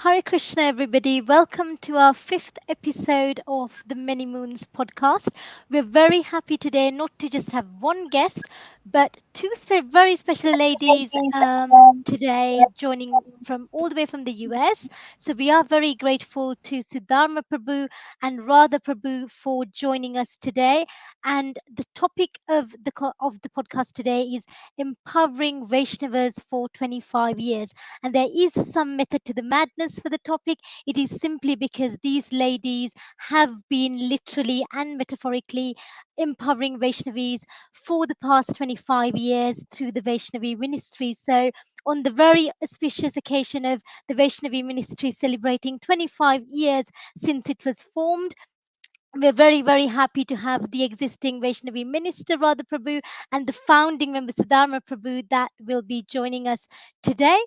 Hare Krishna, everybody. Welcome to our fifth episode of the Many Moons podcast. We're very happy today not to just have one guest, but two very special ladies today joining from all the way from the US. So we are very grateful to Sudharma Prabhu and Radha Prabhu for joining us today. And the topic of the podcast today is empowering Vaishnavas for 25 years. And there is some method to the madness for the topic. It is simply because these ladies have been literally and metaphorically empowering Vaishnavis for the past 25 years through the Vaishnavi Ministry. So, on the very auspicious occasion of the Vaishnavi Ministry celebrating 25 years since it was formed, we're very happy to have the existing Vaishnavi minister Radha Prabhu and the founding member Sudharma Prabhu that will be joining us today.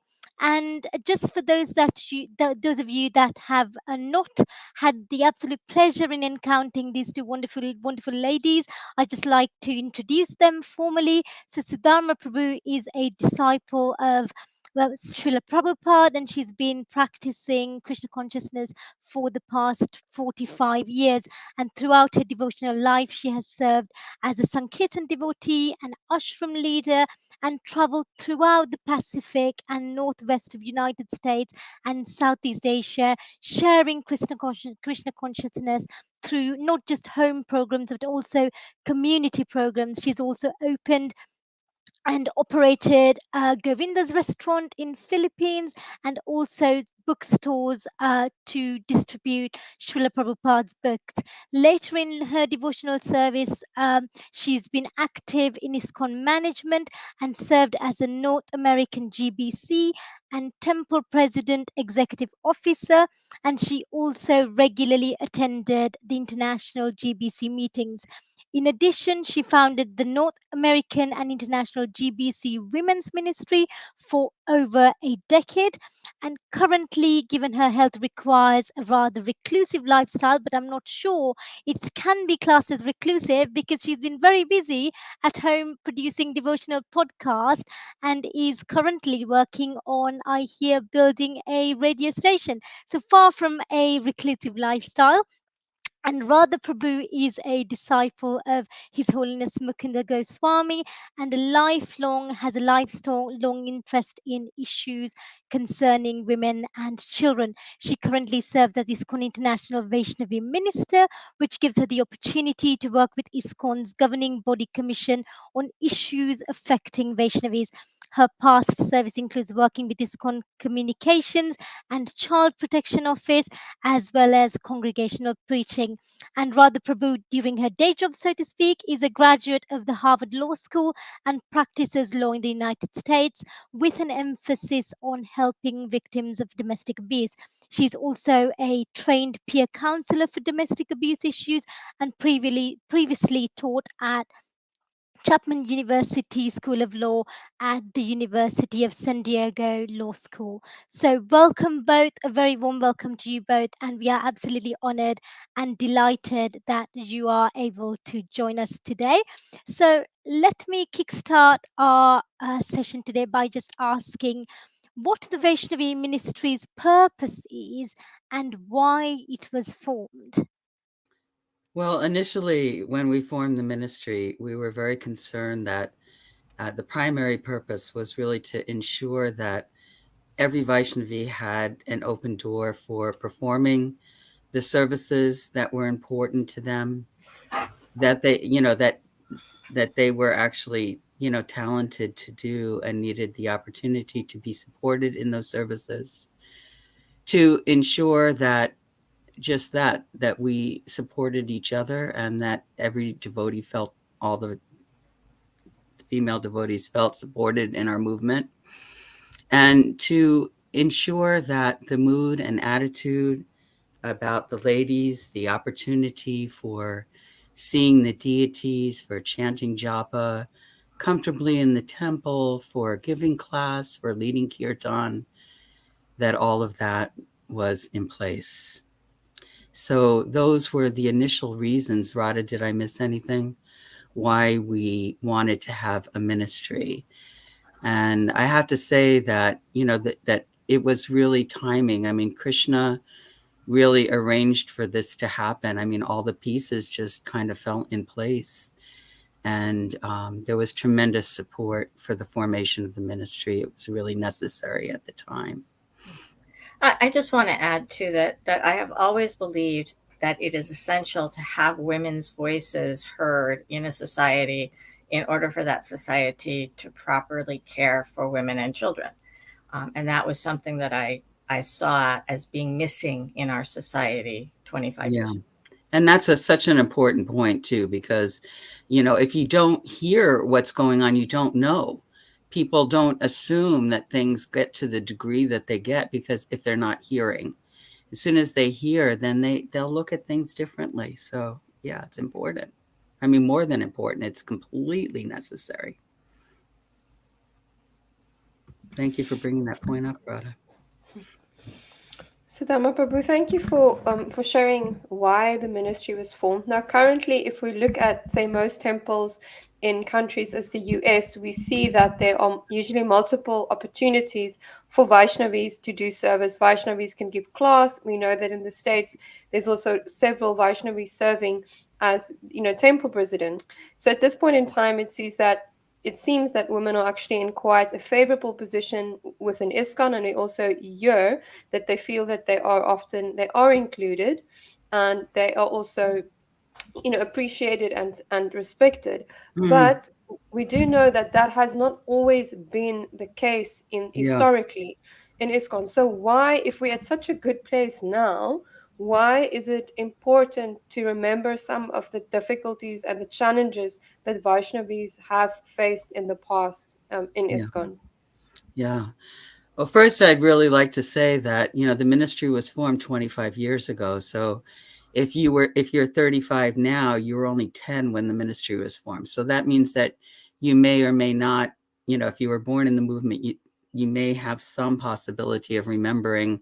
And just for those of you that have not had the absolute pleasure in encountering these two wonderful ladies, I just like to introduce them formally. So Sudharma Prabhu is a disciple of Srila Prabhupada, and she's been practicing Krishna consciousness for the past 45 years. And throughout her devotional life, she has served as a Sankirtan devotee, an ashram leader, and traveled throughout the Pacific and northwest of United States and Southeast Asia, sharing Krishna consciousness through not just home programs but also community programs. She's also opened and operated Govinda's restaurant in Philippines and also bookstores to distribute Srila Prabhupada's books. Later in her devotional service, she's been active in ISKCON management and served as a North American GBC and Temple President Executive Officer. And she also regularly attended the international GBC meetings. In addition, she founded the North American and International GBC Women's Ministry for over a decade. And currently, given her health requires a rather reclusive lifestyle, but I'm not sure it can be classed as reclusive because she's been very busy at home producing devotional podcast and is currently working on, I hear, building a radio station. So far from a reclusive lifestyle. And Radha Prabhu is a disciple of His Holiness Mukunda Goswami and has a lifelong interest in issues concerning women and children. She currently serves as ISKCON International Vaishnavi Minister, which gives her the opportunity to work with ISKCON's governing body commission on issues affecting Vaishnavis. Her past service includes working with ISKCON Communications and Child Protection Office, as well as congregational preaching. And Radha Prabhu, during her day job, so to speak, is a graduate of the Harvard Law School and practices law in the United States with an emphasis on helping victims of domestic abuse. She's also a trained peer counselor for domestic abuse issues and previously taught at Chapman University School of Law at the University of San Diego Law School. So, welcome both, a very warm welcome to you both, and we are absolutely honored and delighted that you are able to join us today. So, let me kickstart our session today by just asking what the Vaishnavi Ministry's purpose is and why it was formed. Well, initially, when we formed the ministry, we were very concerned that the primary purpose was really to ensure that every Vaishnavi had an open door for performing the services that were important to them, that they were actually, talented to do and needed the opportunity to be supported in those services, to ensure that that we supported each other and that every devotee felt all the female devotees felt supported in our movement, and to ensure that the mood and attitude about the ladies, the opportunity for seeing the deities, for chanting japa comfortably in the temple, for giving class, for leading kirtan, that all of that was in place. So those were the initial reasons. Radha, did I miss anything? Why we wanted to have a ministry. And I have to say that, that it was really timing. I mean, Krishna really arranged for this to happen. I mean, all the pieces just kind of fell in place. And there was tremendous support for the formation of the ministry. It was really necessary at the time. I just want to add to that I have always believed that it is essential to have women's voices heard in a society in order for that society to properly care for women and children. And that was something that I saw as being missing in our society 25 Yeah. years ago. And that's such an important point, too, because, if you don't hear what's going on, you don't know. People don't assume that things get to the degree that they get because if they're not hearing, as soon as they hear, then they'll look at things differently. So, yeah, it's important. I mean, more than important, it's completely necessary. Thank you for bringing that point up, Radha. Sudharma Prabhu, thank you for sharing why the ministry was formed. Now, currently, if we look at, say, most temples in countries as the US, we see that there are usually multiple opportunities for Vaishnavis to do service. Vaishnavis can give class. We know that in the States, there's also several Vaishnavis serving as, temple presidents. So at this point in time, it seems that women are actually in quite a favorable position within ISKCON, and we also hear that they feel that they are included, and they are also appreciated and respected. Mm, But we do know that that has not always been the case in yeah, historically in ISKCON. So why, if we're at such a good place now, why is it important to remember some of the difficulties and the challenges that Vaishnavis have faced in the past in yeah, ISKCON? yeah. Well, first, I'd really like to say that, the ministry was formed 25 years ago. So if you're 35 now, you were only 10 when the ministry was formed. So that means that you may or may not, if you were born in the movement, you may have some possibility of remembering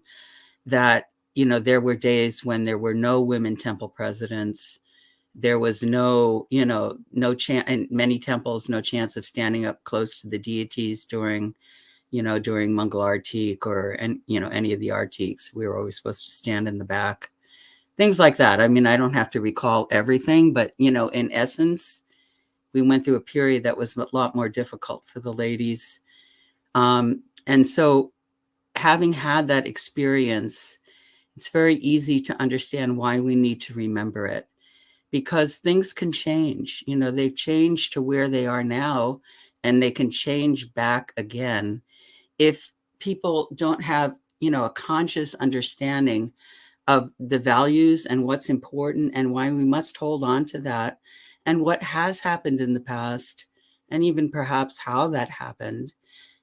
that, there were days when there were no women temple presidents. There was no chance in many temples, no chance of standing up close to the deities during Mangal Artik any of the Artiks. We were always supposed to stand in the back. Things like that. I mean, I don't have to recall everything, but, in essence, we went through a period that was a lot more difficult for the ladies. And so having had that experience, it's very easy to understand why we need to remember it because things can change. They've changed to where they are now and they can change back again if people don't have, a conscious understanding of the values and what's important and why we must hold on to that and what has happened in the past and even perhaps how that happened.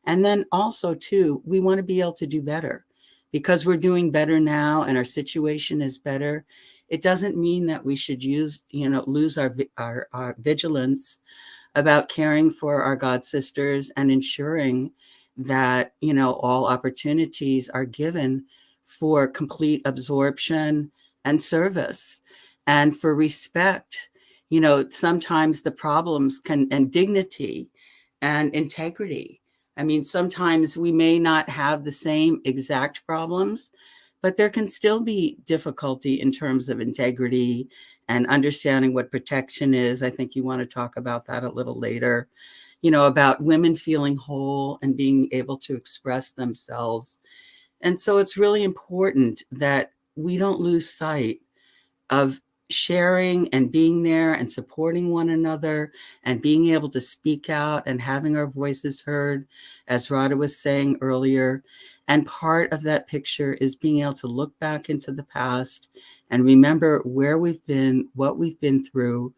And then also, too, we want to be able to do better because we're doing better now and our situation is better. It doesn't mean that we should lose our vigilance about caring for our God sisters and ensuring that, all opportunities are given for complete absorption and service and for respect. Sometimes the problems and dignity and integrity. I mean, sometimes we may not have the same exact problems, but there can still be difficulty in terms of integrity and understanding what protection is. I think you want to talk about that a little later, about women feeling whole and being able to express themselves. And so it's really important that we don't lose sight of sharing and being there and supporting one another and being able to speak out and having our voices heard, as Radha was saying earlier. And part of that picture is being able to look back into the past and remember where we've been, what we've been through,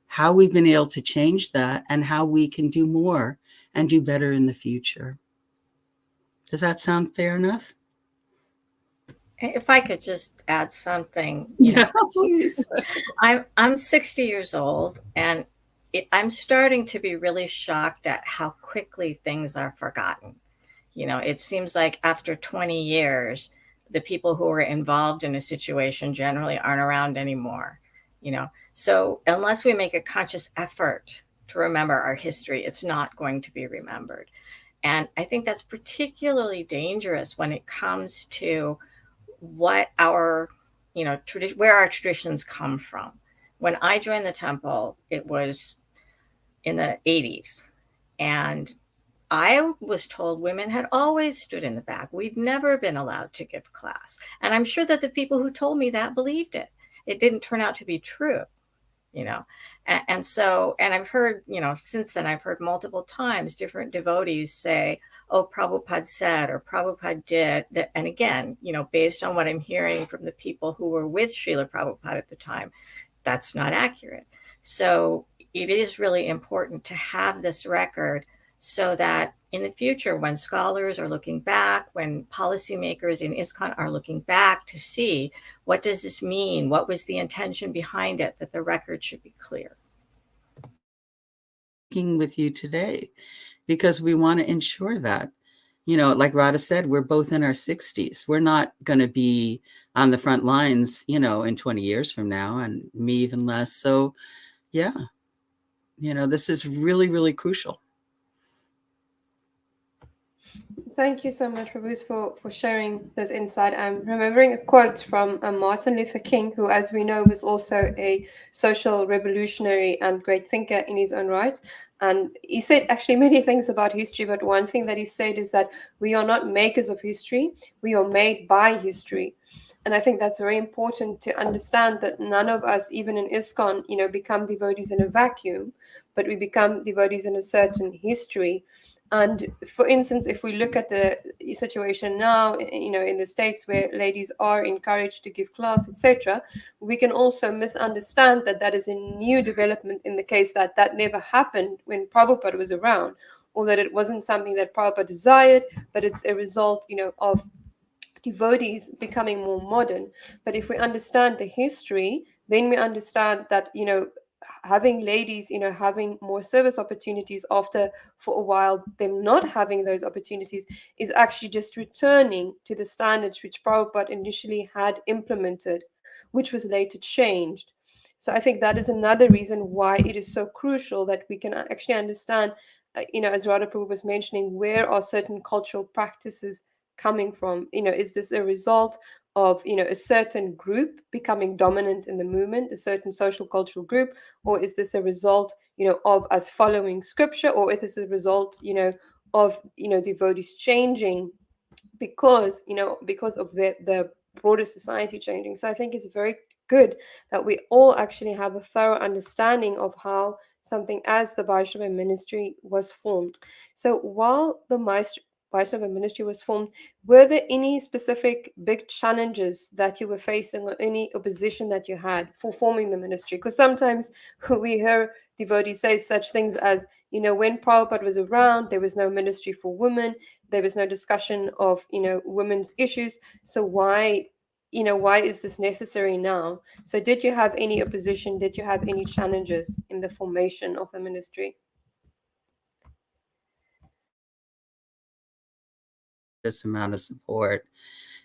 how we've been able to change that, and how we can do more and do better in the future. Does that sound fair enough? If I could just add something, Yeah, please. I'm 60 years old, and I'm starting to be really shocked at how quickly things are forgotten. It seems like after 20 years, the people who were involved in a situation generally aren't around anymore. You know, so unless we make a conscious effort to remember our history, it's not going to be remembered. And I think that's particularly dangerous when it comes to what our, where our traditions come from. When I joined the temple, it was in the 80s. And I was told women had always stood in the back. We'd never been allowed to give class. And I'm sure that the people who told me that believed it. It didn't turn out to be true, you know. And I've heard, since then, I've heard multiple times different devotees say, oh, Prabhupada said, or Prabhupada did. And again, based on what I'm hearing from the people who were with Srila Prabhupada at the time, that's not accurate. So it is really important to have this record so that in the future, when scholars are looking back, when policymakers in ISKCON are looking back to see what does this mean, what was the intention behind it, that the record should be clear. With you today, because we want to ensure that, like Radha said, we're both in our 60s. We're not going to be on the front lines, in 20 years from now, and me even less. So, yeah, this is really, really crucial. Thank you so much, Prabhus, for sharing this insight. I'm remembering a quote from Martin Luther King, who, as we know, was also a social revolutionary and great thinker in his own right. And he said actually many things about history, but one thing that he said is that we are not makers of history, we are made by history. And I think that's very important to understand, that none of us, even in ISKCON, become devotees in a vacuum, but we become devotees in a certain history. And for instance, if we look at the situation now, in the States, where ladies are encouraged to give class, etc., we can also misunderstand that that is a new development, in the case that that never happened when Prabhupada was around, or that it wasn't something that Prabhupada desired, but it's a result, of devotees becoming more modern. But if we understand the history, then we understand that, having ladies, having more service opportunities after, for a while, them not having those opportunities, is actually just returning to the standards which Prabhupada initially had implemented, which was later changed. So I think that is another reason why it is so crucial that we can actually understand, as Radha Prabhu was mentioning, where are certain cultural practices coming from. Is this a result of, a certain group becoming dominant in the movement, a certain social cultural group, or is this a result, of us following scripture, or is this a result, of, devotees changing because of the broader society changing. So I think it's very good that we all actually have a thorough understanding of how something as the Vaishnava Ministry was formed. So while the Vaishnava Ministry was formed, were there any specific big challenges that you were facing, or any opposition that you had for forming the ministry? Because sometimes we hear devotees say such things as, when Prabhupada was around, there was no ministry for women, there was no discussion of, women's issues. So why is this necessary now? So did you have any opposition? Did you have any challenges in the formation of the ministry? This amount of support.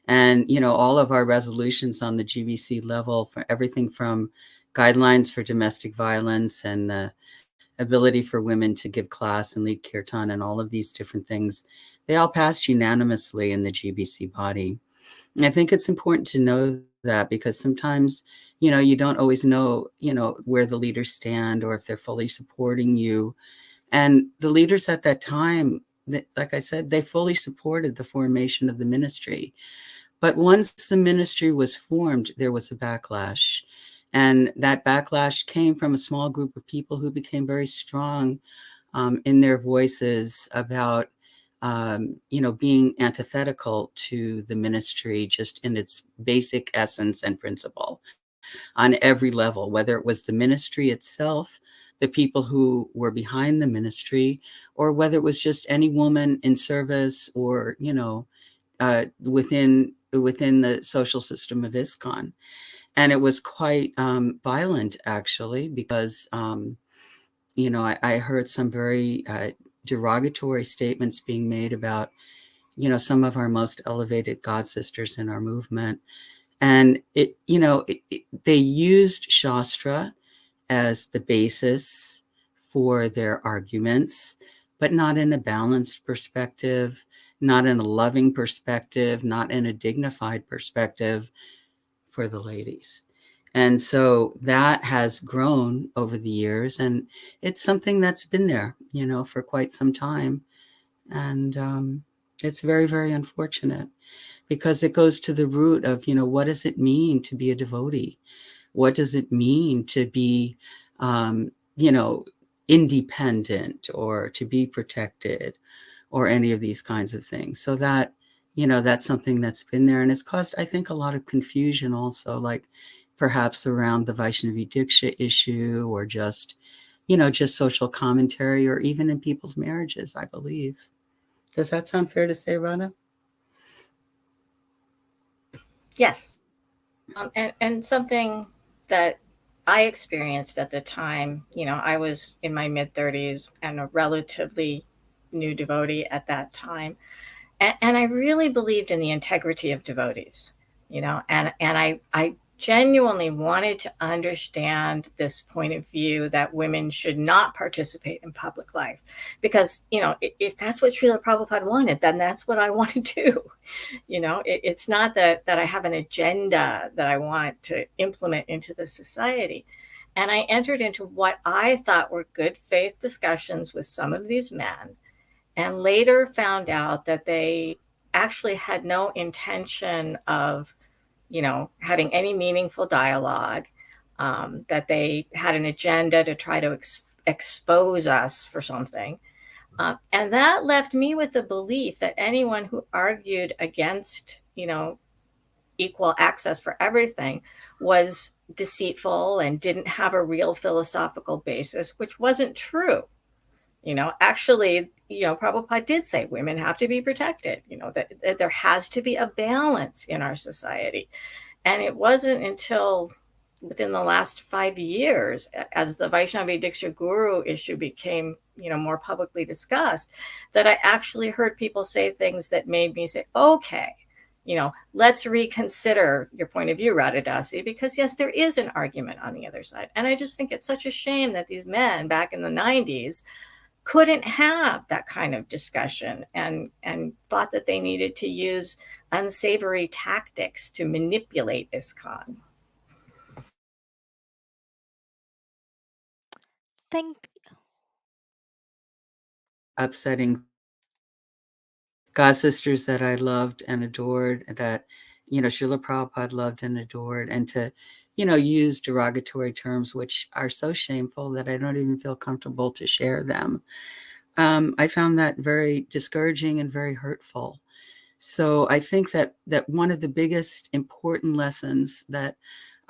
And, all of our resolutions on the GBC level, for everything from guidelines for domestic violence and the ability for women to give class and lead kirtan and all of these different things, they all passed unanimously in the GBC body. And I think it's important to know that, because sometimes, you don't always know, where the leaders stand or if they're fully supporting you. And the leaders at that time, like I said, they fully supported the formation of the ministry. But once the ministry was formed, there was a backlash. And that backlash came from a small group of people who became very strong in their voices about, being antithetical to the ministry, just in its basic essence and principle on every level, whether it was the ministry itself, the people who were behind the ministry, or whether it was just any woman in service, or, within the social system of ISKCON. And it was quite violent, actually, because, I heard some very derogatory statements being made about, some of our most elevated God sisters in our movement. And they used Shastra as the basis for their arguments, but not in a balanced perspective, not in a loving perspective, not in a dignified perspective for the ladies. And so that has grown over the years, and it's something that's been there, for quite some time. And it's very, very unfortunate because it goes to the root of, what does it mean to be a devotee? What does it mean to be, um, you know, independent or to be protected or any of these kinds of things? So that, that's something that's been there and it's caused, I think, a lot of confusion also, like perhaps around the Vaishnavi Diksha issue or just social commentary or even in people's marriages, I believe. Does that sound fair to say, Radha? Yes. And something that I experienced at the time, I was in my mid 30s and a relatively new devotee at that time. And I really believed in the integrity of devotees, and I genuinely wanted to understand this point of view that women should not participate in public life. Because, if that's what Srila Prabhupada wanted, then that's what I want to do. It's not that I have an agenda that I want to implement into the society. And I entered into what I thought were good faith discussions with some of these men, and later found out that they actually had no intention of, having any meaningful dialogue, that they had an agenda to try to expose us for something. And that left me with the belief that anyone who argued against, equal access for everything was deceitful and didn't have a real philosophical basis, which wasn't true. Actually, Prabhupada did say women have to be protected, that there has to be a balance in our society. And it wasn't until within the last 5 years, as the Vaishnavi Diksha Guru issue became, more publicly discussed, that I actually heard people say things that made me say, okay, let's reconsider your point of view, Radhadasi, because yes, there is an argument on the other side. And I just think it's such a shame that these men back in the 90s couldn't have that kind of discussion and thought that they needed to use unsavory tactics to manipulate ISKCON. Thank Upsetting God sisters that I loved and adored, that, Srila Prabhupada loved and adored, and to, use derogatory terms, which are so shameful that I don't even feel comfortable to share them. I found that very discouraging and very hurtful. So I think that one of the biggest important lessons that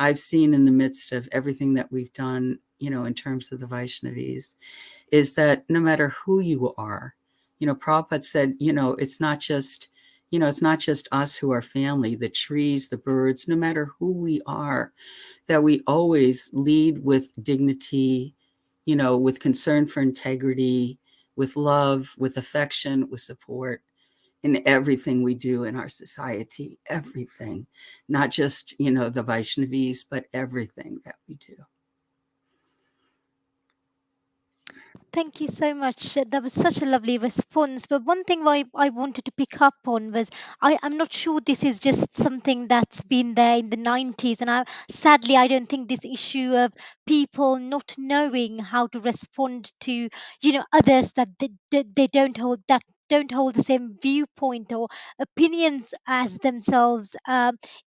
I've seen in the midst of everything that we've done, in terms of the Vaishnavis, is that no matter who you are, Prabhupada said, it's not just us who are family, the trees, the birds, no matter who we are, that we always lead with dignity, with concern for integrity, with love, with affection, with support in everything we do in our society, everything, not just, the Vaishnavis, but everything that we do. Thank you so much. That was such a lovely response. But one thing I wanted to pick up on was I'm not sure this is just something that's been there in the 90s. And sadly, I don't think this issue of people not knowing how to respond to, others that they don't hold the same viewpoint or opinions as themselves,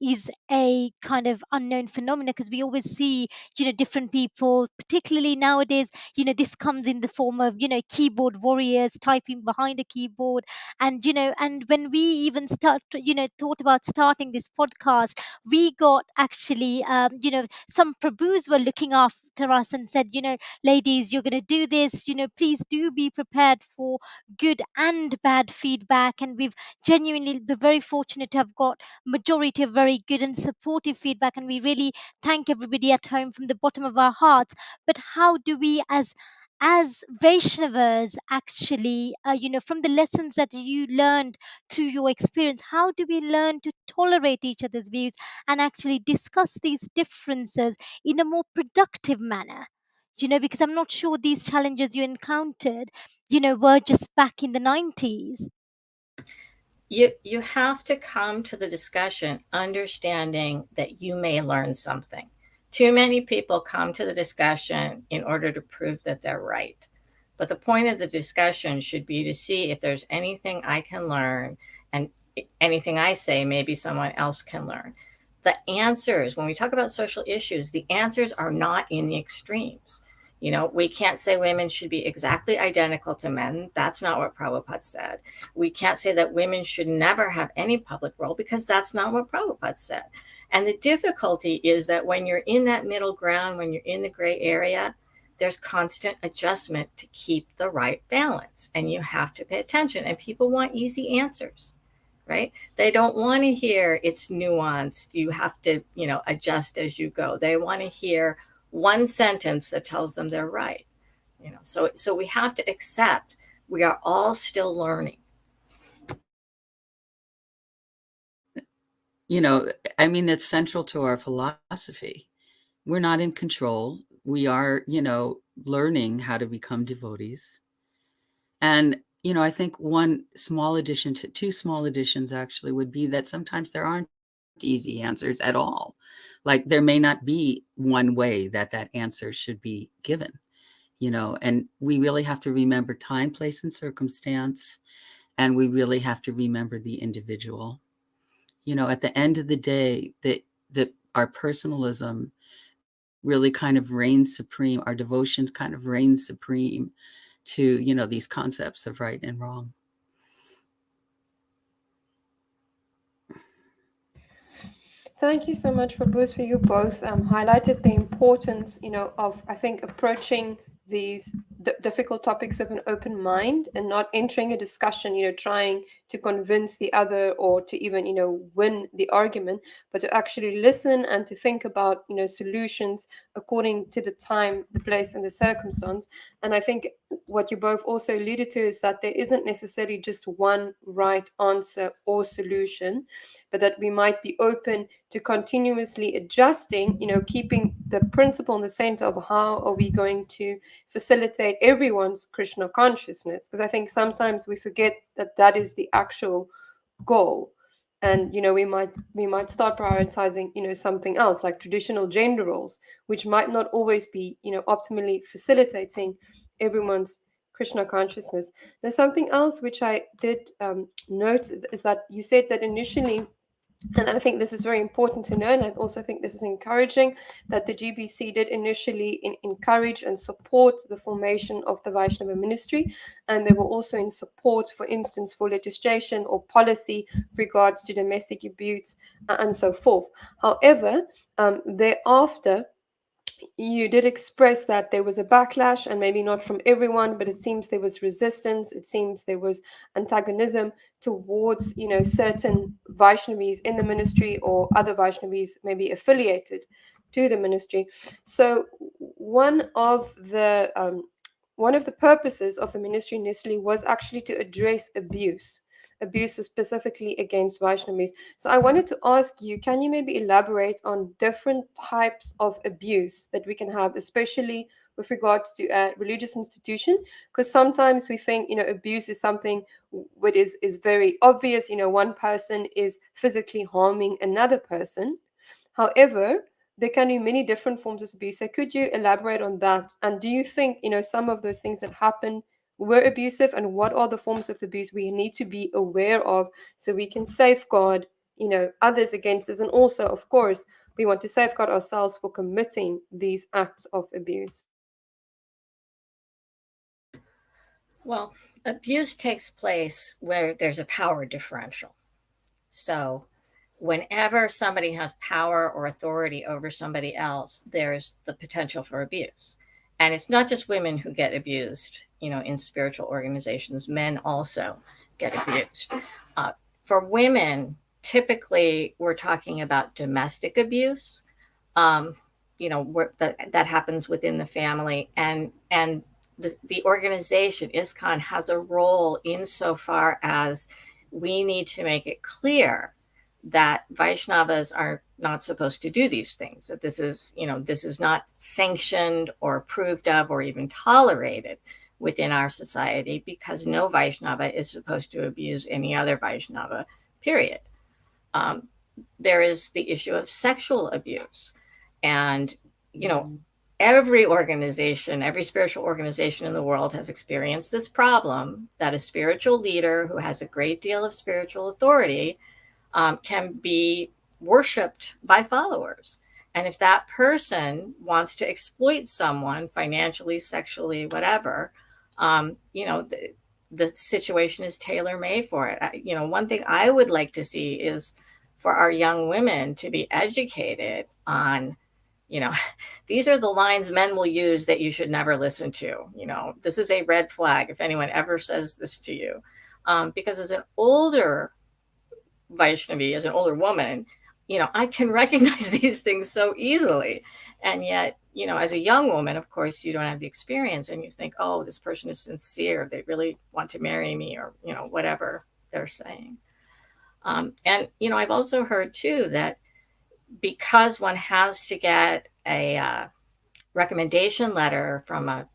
is a kind of unknown phenomenon, because we always see, different people, particularly nowadays, this comes in the form of, keyboard warriors typing behind a keyboard. And and when we even thought about starting this podcast, we got actually, some prabhus were looking after us and said, ladies, you're going to do this, please do be prepared for good and bad feedback. And we've genuinely been very fortunate to have got majority of very good and supportive feedback, and we really thank everybody at home from the bottom of our hearts. But how do we, as Vaishnavas, actually, from the lessons that you learned through your experience, how do we learn to tolerate each other's views and actually discuss these differences in a more productive manner? Because I'm not sure these challenges you encountered, were just back in the 90s. You have to come to the discussion understanding that you may learn something. Too many people come to the discussion in order to prove that they're right. But the point of the discussion should be to see if there's anything I can learn, and anything I say maybe someone else can learn. The answers, when we talk about social issues, the answers are not in the extremes. We can't say women should be exactly identical to men. That's not what Prabhupada said. We can't say that women should never have any public role, because that's not what Prabhupada said. And the difficulty is that when you're in that middle ground, when you're in the gray area, there's constant adjustment to keep the right balance. And you have to pay attention. And people want easy answers, right? They don't want to hear it's nuanced. You have to, adjust as you go. They want to hear one sentence that tells them they're right. So we have to accept we are all still learning. It's central to our philosophy. We're not in control. We are, learning how to become devotees. And, I think two small additions actually would be that sometimes there aren't easy answers at all. Like there may not be one way that answer should be given, and we really have to remember time, place, and circumstance. And we really have to remember the individual. At the end of the day, that our personalism really kind of reigns supreme. Our devotion kind of reigns supreme to, these concepts of right and wrong. Thank you so much, Prabhus, for you both highlighted the importance, of, I think, approaching these difficult topics with an open mind and not entering a discussion, trying to convince the other or to even, win the argument, but to actually listen and to think about, solutions according to the time, the place, and the circumstance. And I think what you both also alluded to is that there isn't necessarily just one right answer or solution, but that we might be open to continuously adjusting, keeping the principle in the center of how are we going to facilitate everyone's Krishna consciousness. Because I think sometimes we forget that that is the actual goal. And we might start prioritizing something else, like traditional gender roles, which might not always be optimally facilitating everyone's Krishna consciousness. There's something else which I did note, is that you said that initially, and I think this is very important to know, and I also think this is encouraging, that the GBC did initially encourage and support the formation of the Vaishnava Ministry, and they were also in support, for instance, for legislation or policy with regards to domestic abuse and so forth. However, thereafter, you did express that there was a backlash, and maybe not from everyone, but it seems there was resistance. It seems there was antagonism towards certain Vaishnavis in the ministry, or other Vaishnavis maybe affiliated to the ministry. So one of the purposes of the ministry initially was actually to address abuse specifically against Vaishnavis. So I wanted to ask you, can you maybe elaborate on different types of abuse that we can have, especially with regards to a religious institution? Because sometimes we think, abuse is something what is very obvious. One person is physically harming another person. However, there can be many different forms of abuse. So could you elaborate on that? And do you think, some of those things that happen were abusive, and what are the forms of abuse we need to be aware of so we can safeguard, others against this? And also, of course, we want to safeguard ourselves for committing these acts of abuse. Well, abuse takes place where there's a power differential. So whenever somebody has power or authority over somebody else, there's the potential for abuse. And it's not just women who get abused, in spiritual organizations. Men also get abused. For women, typically we're talking about domestic abuse, that happens within the family. And the organization, ISKCON, has a role insofar as we need to make it clear that Vaishnavas are not supposed to do these things, that this is, this is not sanctioned or approved of or even tolerated within our society, because no Vaishnava is supposed to abuse any other Vaishnava, period. There is the issue of sexual abuse. And, every organization, every spiritual organization in the world has experienced this problem, that a spiritual leader who has a great deal of spiritual authority can be worshipped by followers. And if that person wants to exploit someone financially, sexually, whatever, the situation is tailor-made for it. One thing I would like to see is for our young women to be educated on, these are the lines men will use that you should never listen to. This is a red flag if anyone ever says this to you. Because as an older Vaishnavi, as an older woman, I can recognize these things so easily. And yet, as a young woman, of course, you don't have the experience, and you think, oh, this person is sincere. They really want to marry me, or, whatever they're saying. And, I've also heard too that because one has to get a recommendation letter from a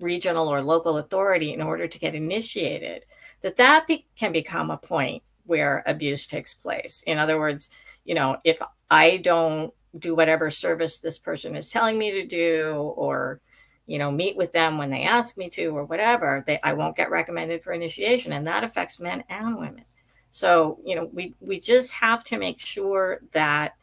regional or local authority in order to get initiated, that can become a point where abuse takes place. In other words, if I don't do whatever service this person is telling me to do, or, meet with them when they ask me to, or whatever, I won't get recommended for initiation. And that affects men and women. So, we just have to make sure that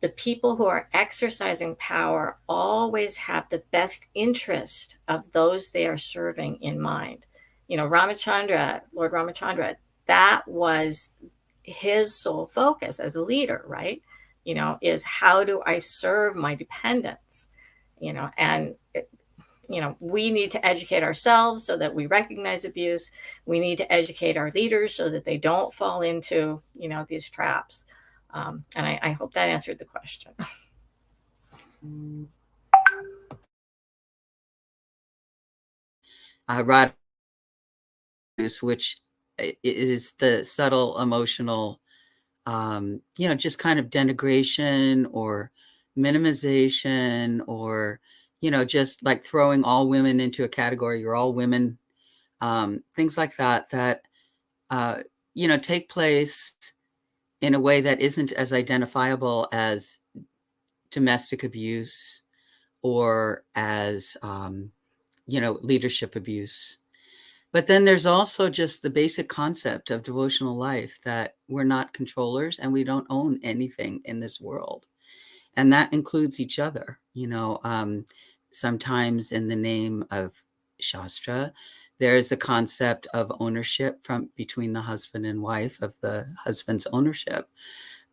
the people who are exercising power always have the best interest of those they are serving in mind. Lord Ramachandra, that was his sole focus as a leader, right? Is how do I serve my dependents? And we need to educate ourselves so that we recognize abuse. We need to educate our leaders so that they don't fall into, these traps. And I hope that answered the question. Radha, which is the subtle emotional, just kind of denigration or minimization, or, just like throwing all women into a category. You're all women. Things like that, take place in a way that isn't as identifiable as domestic abuse or as, leadership abuse. But then there's also just the basic concept of devotional life, that we're not controllers and we don't own anything in this world. And that includes each other. Sometimes in the name of Shastra, there is a concept of ownership between the husband and wife, of the husband's ownership.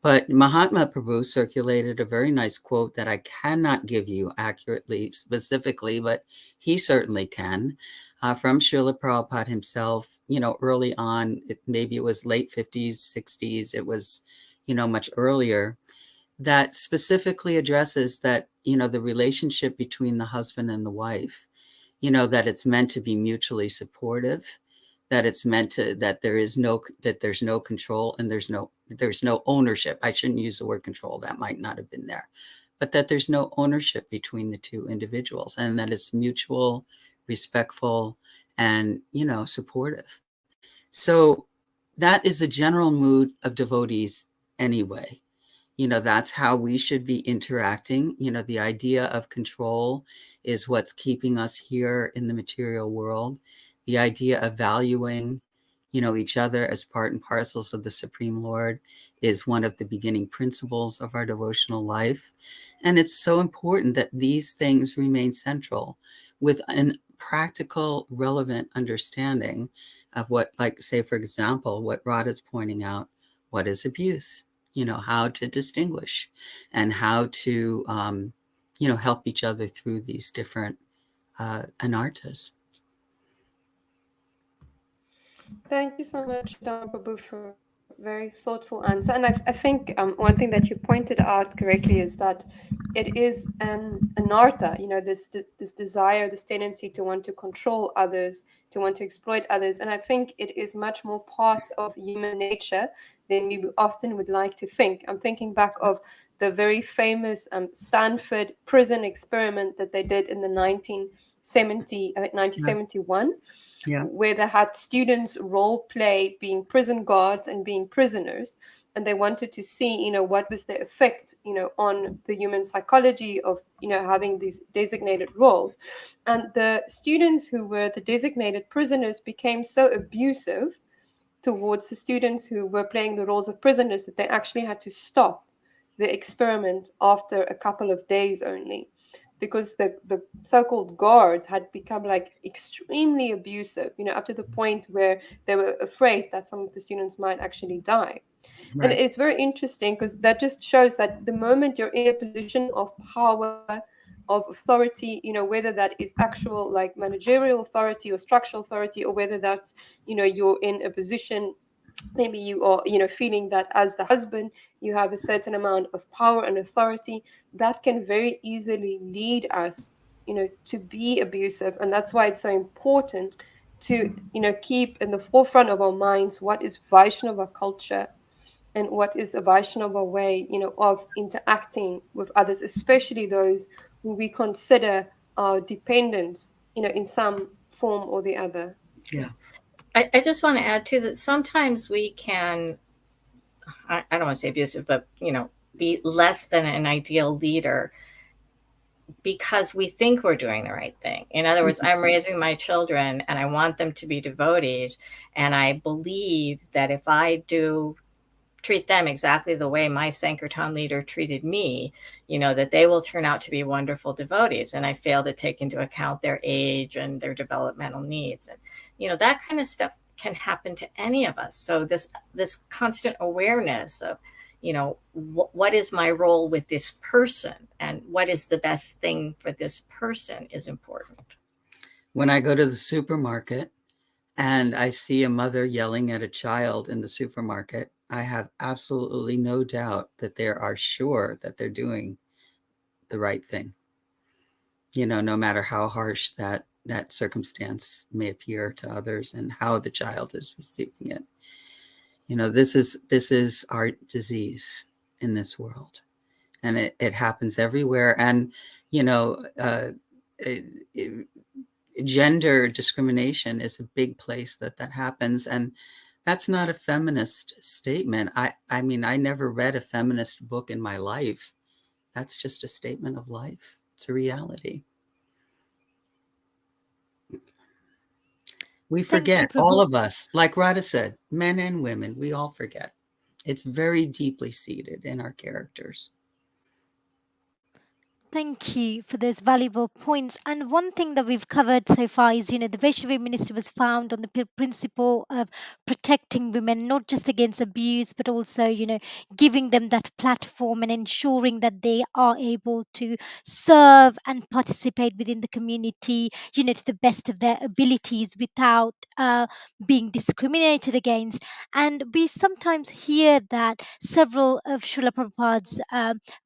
But Mahatma Prabhu circulated a very nice quote that I cannot give you accurately, specifically, but he certainly can, from Srila Prabhupada himself, early on, maybe it was late 50s, 60s, it was, much earlier, that specifically addresses that, the relationship between the husband and the wife, that it's meant to be mutually supportive, that it's meant to, that there's no control, and there's no ownership. I shouldn't use the word control. That might not have been there, but that there's no ownership between the two individuals, and that it's mutual, respectful, and, supportive. So that is the general mood of devotees anyway. That's how we should be interacting. The idea of control is what's keeping us here in the material world. The idea of valuing, each other as part and parcels of the Supreme Lord is one of the beginning principles of our devotional life. And it's so important that these things remain central with a practical, relevant understanding of what, like, say, for example, what Radha's pointing out, what is abuse? How to distinguish, and how to, help each other through these different anartas. Thank you so much, Sudharma Prabhu, for a very thoughtful answer. And I think one thing that you pointed out correctly is that it is an anarta, this desire, this tendency to want to control others, to want to exploit others. And I think it is much more part of human nature than we often would like to think. I'm thinking back of the very famous Stanford prison experiment that they did in the 1971, Yeah. where they had students role play being prison guards and being prisoners. And they wanted to see, what was the effect, on the human psychology of, having these designated roles. And the students who were the designated prisoners became so abusive towards the students who were playing the roles of prisoners that they actually had to stop the experiment after a couple of days only, because the so-called guards had become like extremely abusive, up to the point where they were afraid that some of the students might actually die. And Right. it's very interesting because that just shows that the moment you're in a position of power, of authority, whether that is actual like managerial authority or structural authority, or whether that's, you're in a position, maybe you are, feeling that as the husband you have a certain amount of power and authority, that can very easily lead us, to be abusive. And that's why it's so important to, keep in the forefront of our minds what is Vaishnava culture and what is a Vaishnava way, of interacting with others, especially those who we consider our dependents, in some form or the other. Yeah. I just want to add too that sometimes we can, I don't want to say abusive, but be less than an ideal leader because we think we're doing the right thing. In other words, I'm raising my children and I want them to be devotees, and I believe that if I do treat them exactly the way my Sankirtan leader treated me, that they will turn out to be wonderful devotees. And I fail to take into account their age and their developmental needs. And, that kind of stuff can happen to any of us. So this constant awareness of, what is my role with this person and what is the best thing for this person is important. When I go to the supermarket and I see a mother yelling at a child in the supermarket, I have absolutely no doubt that they are sure that they're doing the right thing. No matter how harsh that circumstance may appear to others and how the child is receiving it. This is our disease in this world, and it happens everywhere. And gender discrimination is a big place that happens, and that's not a feminist statement. I mean, I never read a feminist book in my life. That's just a statement of life. It's a reality. We Thank you, forget, all Prabhu. of us, like Radha said, men and women, we all forget. It's very deeply seated in our characters. Thank you for those valuable points. And one thing that we've covered so far is, the Vaishnavi Ministry was found on the principle of protecting women, not just against abuse, but also, giving them that platform and ensuring that they are able to serve and participate within the community, to the best of their abilities without being discriminated against. And we sometimes hear that several of Srila Prabhupada's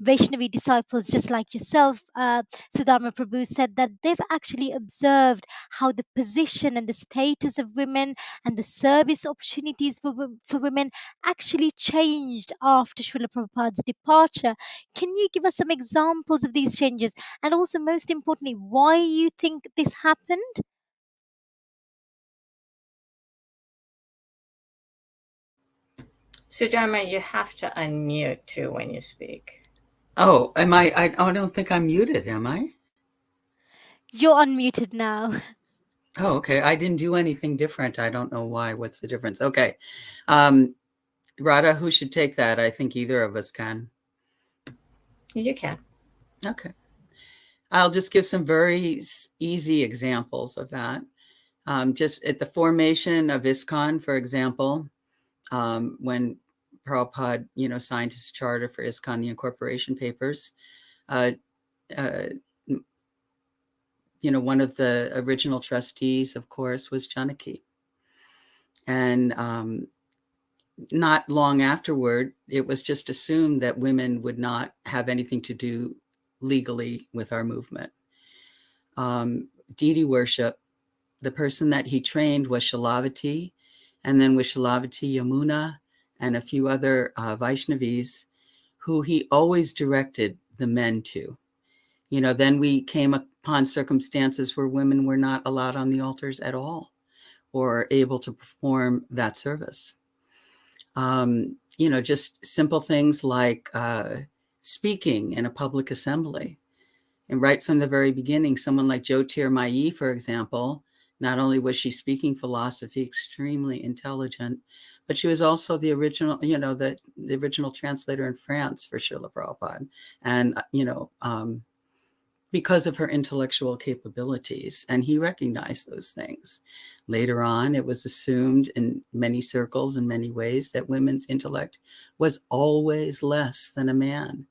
Vaishnavi disciples, just like yourself, Sudharma Prabhu, said that they've actually observed how the position and the status of women and the service opportunities for women actually changed after Srila Prabhupada's departure. Can you give us some examples of these changes? And also, most importantly, why you think this happened? Sudharma, you have to unmute too when you speak. Oh, am I don't think I'm muted, am I? You're unmuted now. Oh, okay. I didn't do anything different. I don't know why. What's the difference? Okay. Um, Radha, who should take that? I think either of us can. You can. Okay. I'll just give some very easy examples of that. Just at the formation of ISKCON, for example, when Prabhupada, signed his charter for ISKCON, the incorporation papers, uh, uh, one of the original trustees, of course, was Janaki. And not long afterward, it was just assumed that women would not have anything to do legally with our movement. Deity worship, the person that he trained was Shilavati, and then with Shilavati, Yamuna, and a few other Vaishnavis who he always directed the men to. Then we came upon circumstances where women were not allowed on the altars at all or able to perform that service. Just simple things like speaking in a public assembly. And right from the very beginning, someone like Jyotir Mai, for example, not only was she speaking philosophy, extremely intelligent, but she was also the original, the original translator in France for Srila Prabhupada. And, because of her intellectual capabilities, and he recognized those things. Later on, it was assumed in many circles, in many ways, that women's intellect was always less than a man.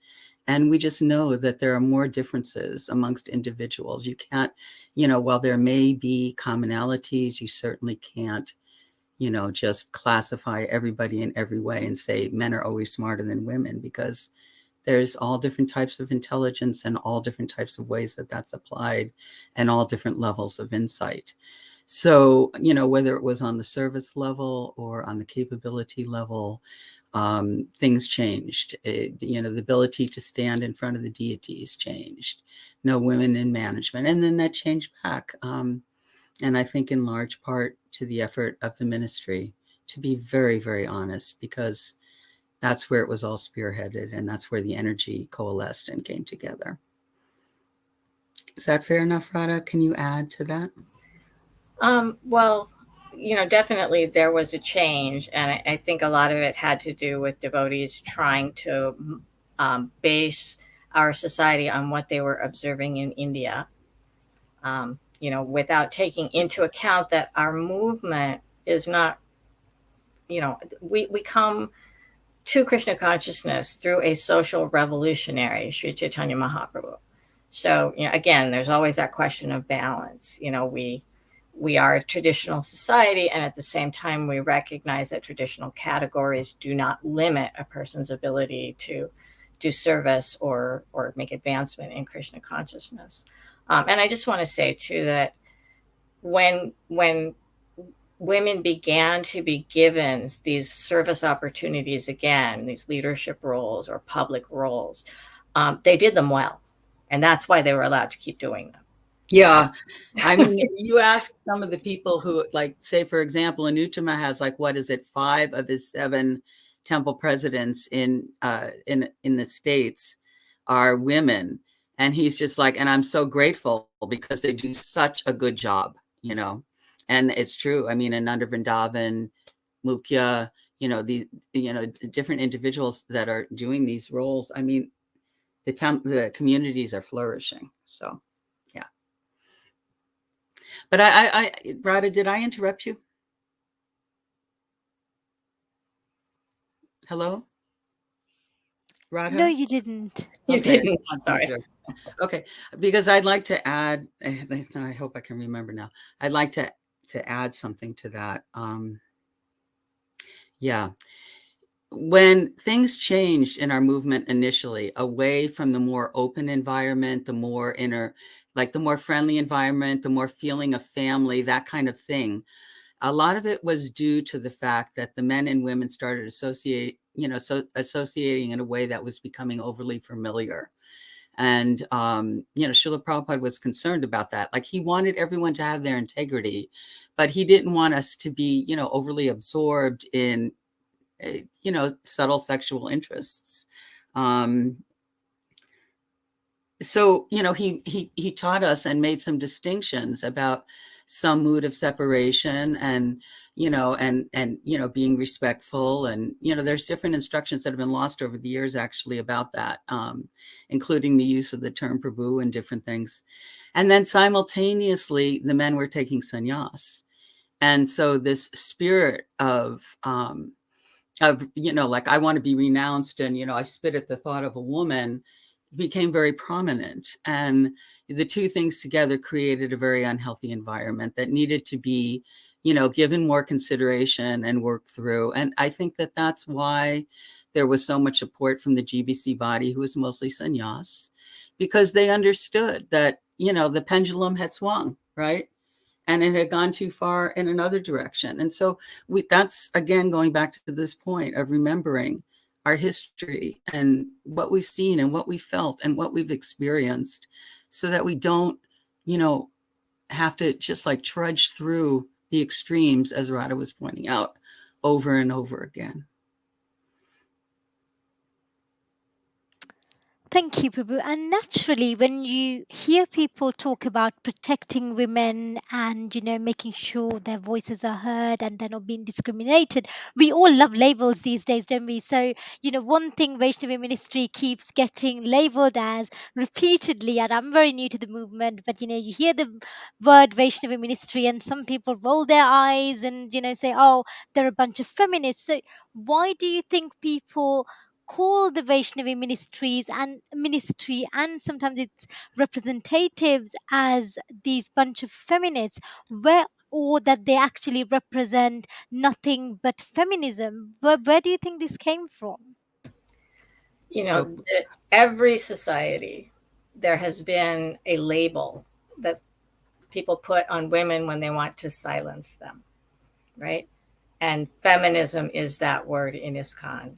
And we just know that there are more differences amongst individuals. You can't, while there may be commonalities, you certainly can't, just classify everybody in every way and say men are always smarter than women, because there's all different types of intelligence and all different types of ways that that's applied and all different levels of insight. So, whether it was on the service level or on the capability level, things changed. The ability to stand in front of the deities changed. No women in management. And then that changed back. And I think in large part to the effort of the ministry, to be very, very honest, because that's where it was all spearheaded, and that's where the energy coalesced and came together. Is that fair enough, Radha? Can you add to that? Well, definitely there was a change, and I think a lot of it had to do with devotees trying to base our society on what they were observing in India, without taking into account that our movement is not, we come to Krishna consciousness through a social revolutionary, Sri Chaitanya Mahaprabhu. So, again, there's always that question of balance. We are a traditional society, and at the same time, we recognize that traditional categories do not limit a person's ability to do service or make advancement in Krishna consciousness. And I just want to say, too, that when women began to be given these service opportunities again, these leadership roles or public roles, they did them well. And that's why they were allowed to keep doing them. Yeah. I mean, you ask some of the people who, like, say, for example, Anuttama has 5 of his 7 temple presidents in the States are women. And he's just like, and I'm so grateful because they do such a good job, And it's true. I mean, in Under Vrindavan, Mukhya, the different individuals that are doing these roles. I mean, the communities are flourishing. So, yeah. But I Radha, did I interrupt you? Hello, Radha? No, you didn't. You didn't. Sorry. Okay, because I'd like to add. I hope I can remember now. I'd like to add something to that. Yeah. When things changed in our movement initially, away from the more open environment, the more the more friendly environment, the more feeling of family, that kind of thing, a lot of it was due to the fact that the men and women started associating in a way that was becoming overly familiar. And, Srila Prabhupada was concerned about that. Like, he wanted everyone to have their integrity, but he didn't want us to be, overly absorbed in, subtle sexual interests. So, he taught us and made some distinctions about some mood of separation and, being respectful. And, there's different instructions that have been lost over the years, actually, about that, including the use of the term Prabhu and different things. And then simultaneously, the men were taking sannyas. And so this spirit of, I want to be renounced and, I spit at the thought of a woman became very prominent. And the two things together created a very unhealthy environment that needed to be, given more consideration and worked through. And I think that that's why there was so much support from the GBC body, who was mostly sannyas, because they understood that, the pendulum had swung, right? and it had gone too far in another direction. And so that's, again, going back to this point of remembering our history and what we've seen and what we felt and what we've experienced, so that we don't, have to just like trudge through the extremes, as Radha was pointing out, over and over again. Thank you, Prabhu. And naturally, when you hear people talk about protecting women and, making sure their voices are heard and they're not being discriminated, we all love labels these days, don't we? So, one thing Vaishnavi Ministry keeps getting labeled as repeatedly, and I'm very new to the movement, but, you hear the word Vaishnavi Ministry and some people roll their eyes and, say, oh, they're a bunch of feminists. So, why do you think people call the Vaishnavi ministry and sometimes its representatives as these bunch of feminists, where or that they actually represent nothing but feminism? Where do you think this came from? You know, Go for every society, there has been a label that people put on women when they want to silence them, right? And feminism is that word in ISKCON.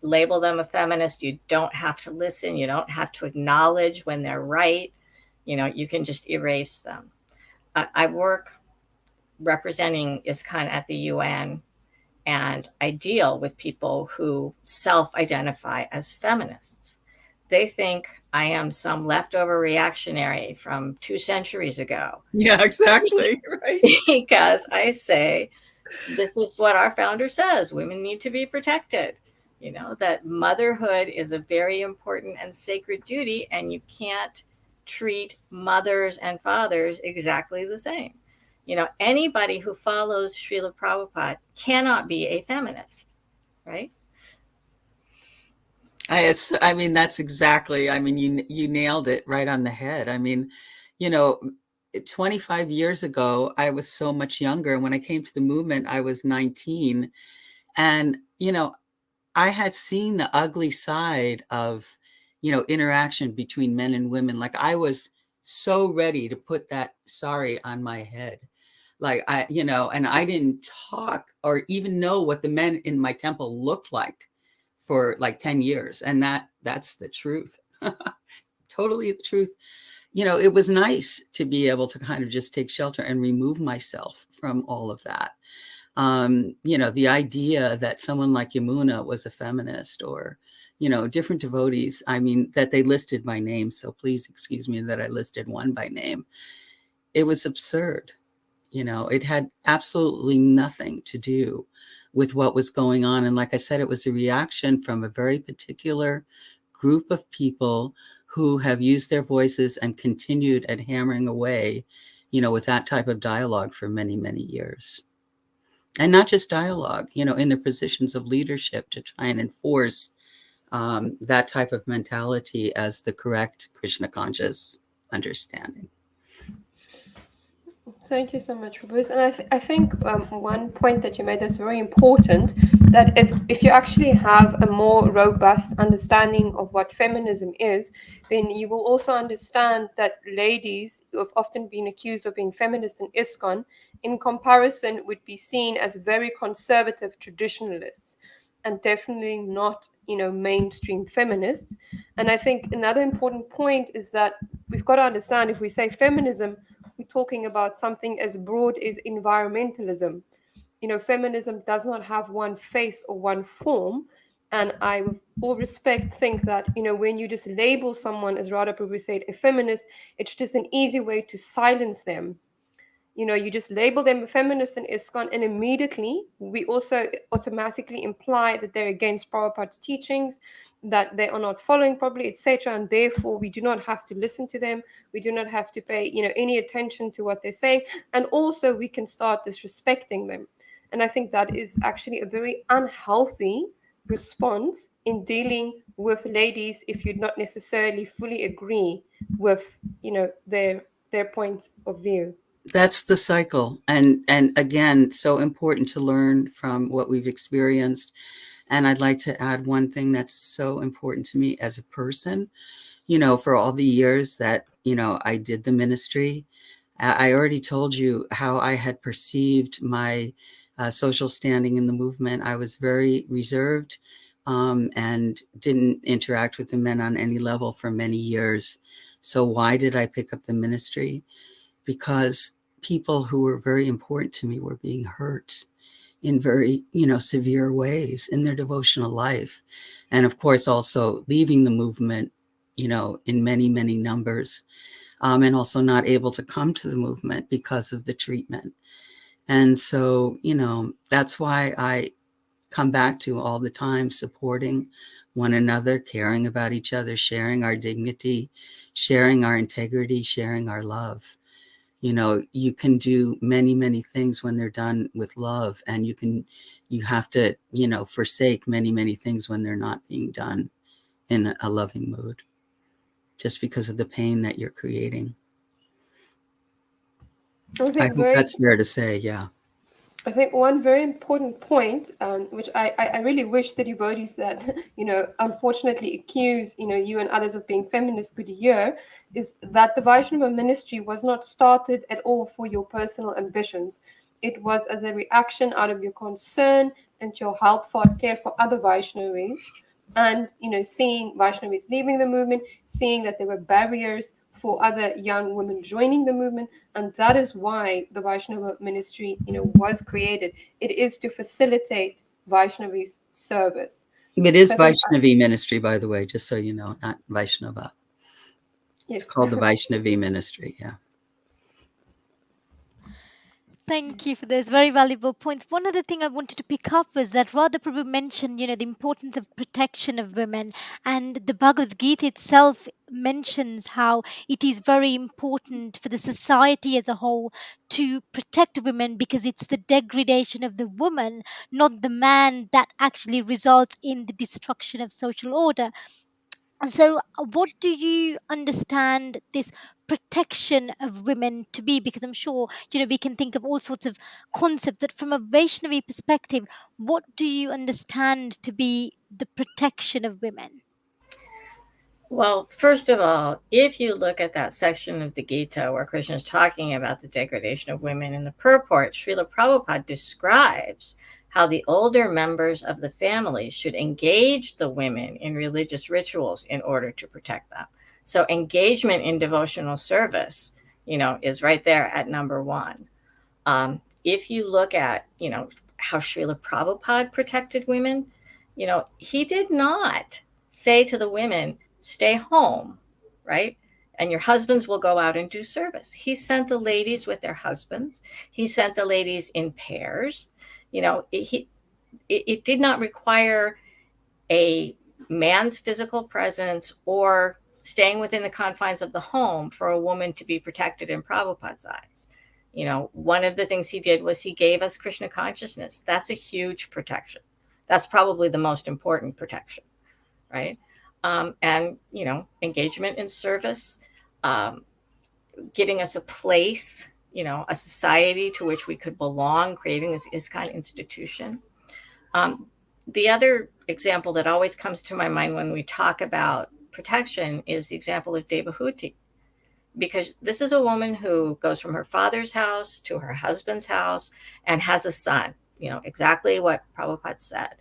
Label them a feminist. You don't have to listen. You don't have to acknowledge when they're right. You can just erase them. I work representing ISKCON at the UN, and I deal with people who self-identify as feminists. They think I am some leftover reactionary from 2 centuries ago. Yeah, exactly. Right. Because I say, this is what our founder says: women need to be protected. That motherhood is a very important and sacred duty, and you can't treat mothers and fathers exactly the same. Anybody who follows Srila Prabhupada cannot be a feminist, right? I mean, that's exactly, I mean, you nailed it right on the head. I mean, you know, 25 years ago, I was so much younger. When I came to the movement, I was 19. And, I had seen the ugly side of, interaction between men and women. Like, I was so ready to put that sari on my head. Like, and I didn't talk or even know what the men in my temple looked like for like 10 years. And that's the truth. Totally the truth. It was nice to be able to kind of just take shelter and remove myself from all of that. The idea that someone like Yamuna was a feminist, or, different devotees, I mean, that they listed by name. So please excuse me that I listed one by name. It was absurd. It had absolutely nothing to do with what was going on. And like I said, it was a reaction from a very particular group of people who have used their voices and continued at hammering away, with that type of dialogue for many, many years. And not just dialogue, in their positions of leadership to try and enforce that type of mentality as the correct Krishna conscious understanding. Thank you so much, Bruce. And I think one point that you made that's very important, that is, if you actually have a more robust understanding of what feminism is, then you will also understand that ladies who have often been accused of being feminists in ISKCON, in comparison, would be seen as very conservative traditionalists and definitely not, mainstream feminists. And I think another important point is that we've got to understand, if we say feminism, we're talking about something as broad as environmentalism. Feminism does not have one face or one form. And I, with all respect, think that, when you just label someone, as Radha Prabhu said, a feminist, it's just an easy way to silence them. You just label them a feminist in ISKCON, and immediately we also automatically imply that they're against Prabhupada's teachings, that they are not following properly, etc. And therefore, we do not have to listen to them. We do not have to pay, any attention to what they're saying. And also, we can start disrespecting them. And I think that is actually a very unhealthy response in dealing with ladies if you not necessarily fully agree with, their points of view. That's the cycle. And again, so important to learn from what we've experienced. And I'd like to add one thing that's so important to me as a person, for all the years that, I did the ministry. I already told you how I had perceived my social standing in the movement. I was very reserved and didn't interact with the men on any level for many years. So why did I pick up the ministry? Because people who were very important to me were being hurt in very, severe ways in their devotional life. And of course, also leaving the movement, in many, many numbers, and also not able to come to the movement because of the treatment. And so, that's why I come back to all the time supporting one another, caring about each other, sharing our dignity, sharing our integrity, sharing our love. You can do many, many things when they're done with love, and you have to, forsake many, many things when they're not being done in a loving mood, just because of the pain that you're creating. I I think hope very that's fair to say. Yeah. I think one very important point, which I really wish the devotees that, unfortunately accuse, you and others of being feminists could hear, is that the Vaishnava ministry was not started at all for your personal ambitions. It was as a reaction out of your concern and your heartfelt care for other Vaishnavis. And, seeing Vaishnavis leaving the movement, seeing that there were barriers for other young women joining the movement, and that is why the Vaishnava ministry, was created. It is to facilitate Vaishnavi's service. It So is I think Vaishnavi Ministry, by the way, just so you know, not Vaishnava. It's yes. called the Vaishnavi Ministry. Yeah. Thank you for those very valuable points. One other thing I wanted to pick up was that Radha Prabhu mentioned, the importance of protection of women, and the Bhagavad Gita itself mentions how it is very important for the society as a whole to protect women, because it's the degradation of the woman, not the man, that actually results in the destruction of social order. And so, what do you understand this protection of women to be? Because I'm sure, we can think of all sorts of concepts, but from a Vaishnavi perspective, what do you understand to be the protection of women? Well, first of all, if you look at that section of the Gita where Krishna is talking about the degradation of women in the purport, Srila Prabhupada describes how the older members of the family should engage the women in religious rituals in order to protect them. So engagement in devotional service, is right there at number one. If you look at, how Srila Prabhupada protected women, he did not say to the women, stay home, right? And your husbands will go out and do service. He sent the ladies with their husbands. He sent the ladies in pairs. It did not require a man's physical presence or staying within the confines of the home for a woman to be protected in Prabhupada's eyes. One of the things he did was he gave us Krishna consciousness. That's a huge protection. That's probably the most important protection, right? And, engagement in service, giving us a place, a society to which we could belong, creating this ISKCON institution. The other example that always comes to my mind when we talk about protection is the example of Devahuti, because this is a woman who goes from her father's house to her husband's house and has a son, exactly what Prabhupada said.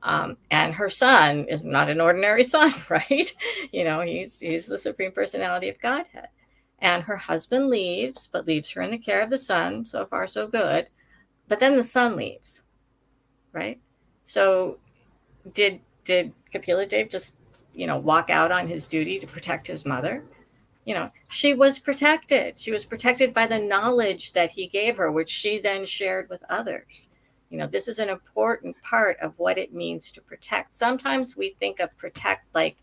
And her son is not an ordinary son, right? He's the Supreme Personality of Godhead. And her husband leaves, but leaves her in the care of the son. So far, so good. But then the son leaves, right? So did Kapila Dev just, walk out on his duty to protect his mother? She was protected. She was protected by the knowledge that he gave her, which she then shared with others. This is an important part of what it means to protect. Sometimes we think of protect like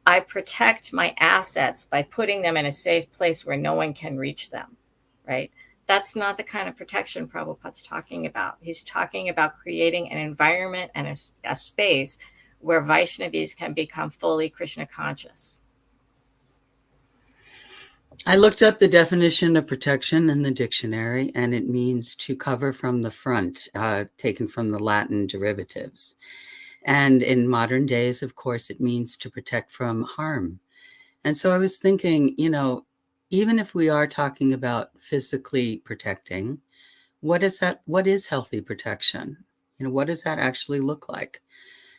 I protect my assets by putting them in a safe place where no one can reach them, right? That's not the kind of protection Prabhupada's talking about. He's talking about creating an environment and a space where Vaishnavis can become fully Krishna conscious. I looked up the definition of protection in the dictionary, and it means to cover from the front, taken from the Latin derivatives. And in modern days, of course, it means to protect from harm. And so I was thinking, even if we are talking about physically protecting, what is that? What is healthy protection? What does that actually look like?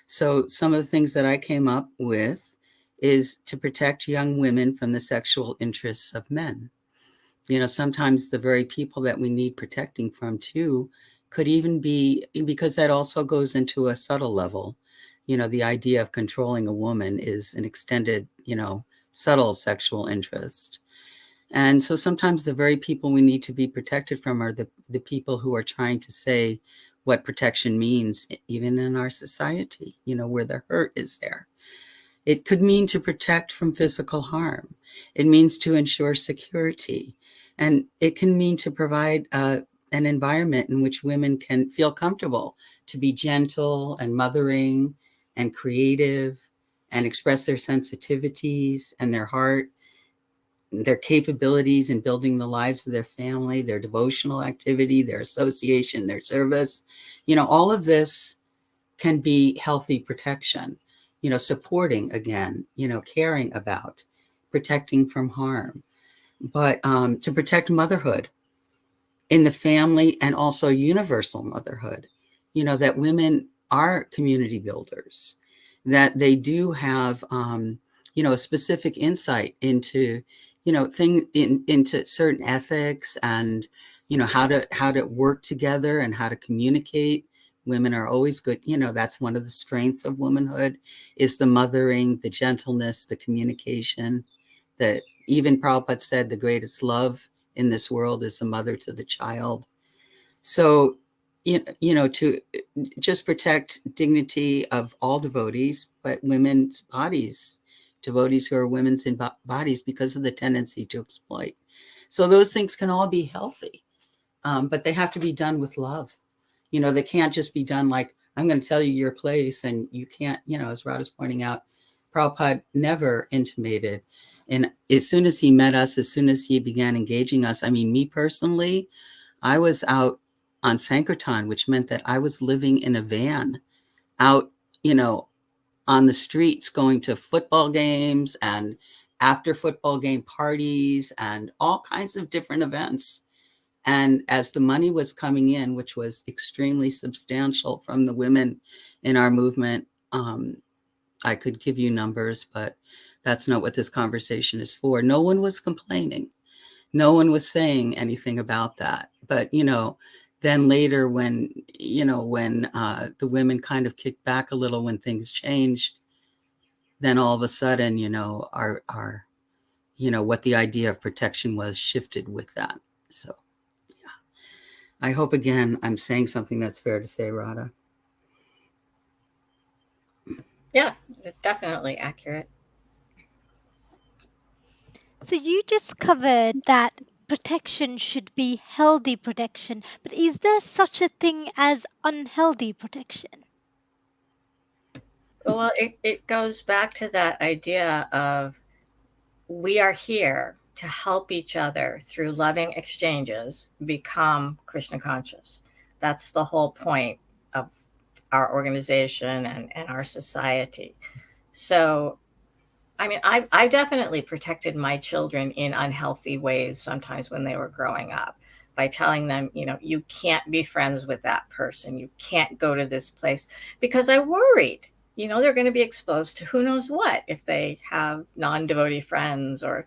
So some of the things that I came up with is to protect young women from the sexual interests of men. Sometimes the very people that we need protecting from too could even be, because that also goes into a subtle level. The idea of controlling a woman is an extended, subtle sexual interest. And so sometimes the very people we need to be protected from are the people who are trying to say what protection means, even in our society, where the hurt is there. It could mean to protect from physical harm. It means to ensure security. And it can mean to provide an environment in which women can feel comfortable to be gentle and mothering and creative and express their sensitivities and their heart, their capabilities in building the lives of their family, their devotional activity, their association, their service. All of this can be healthy protection, supporting again, caring about, protecting from harm. But to protect motherhood in the family and also universal motherhood, that women are community builders, that they do have, a specific insight into, into certain ethics and, how to work together and how to communicate. Women are always good. That's one of the strengths of womanhood is the mothering, the gentleness, the communication. That even Prabhupada said the greatest love in this world is the mother to the child. So, to just protect dignity of all devotees, but women's bodies, devotees who are women's bodies because of the tendency to exploit. So those things can all be healthy, but they have to be done with love. They can't just be done like, I'm going to tell you your place and you can't, as Radha's pointing out, Prabhupada never intimated. And as soon as he met us, as soon as he began engaging us, I mean, me personally, I was out on Sankirtan, which meant that I was living in a van out, on the streets, going to football games and after football game parties and all kinds of different events. And as the money was coming in, which was extremely substantial from the women in our movement, I could give you numbers, but that's not what this conversation is for. No one was complaining. No one was saying anything about that. But, then later when the women kind of kicked back a little, when things changed, then all of a sudden, our what the idea of protection was shifted with that. So, I hope, again, I'm saying something that's fair to say, Radha. Yeah, it's definitely accurate. So you just covered that protection should be healthy protection, but is there such a thing as unhealthy protection? Well, it goes back to that idea of we are here to help each other through loving exchanges become Krishna conscious. That's the whole point of our organization and our society. So, I mean, I definitely protected my children in unhealthy ways sometimes when they were growing up by telling them, you can't be friends with that person. You can't go to this place because I worried, they're going to be exposed to who knows what if they have non-devotee friends or,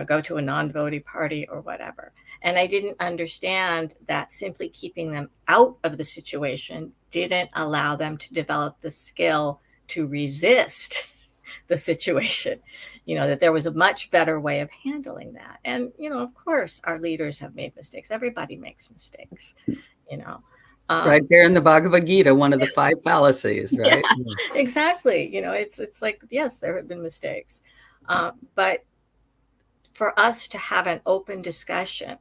go to a non-devotee party or whatever. And I didn't understand that simply keeping them out of the situation didn't allow them to develop the skill to resist the situation, that there was a much better way of handling that. And, of course, our leaders have made mistakes. Everybody makes mistakes, Right there in the Bhagavad Gita, one of the 5 fallacies, right? Yeah, exactly. It's like, yes, there have been mistakes. But for us to have an open discussion,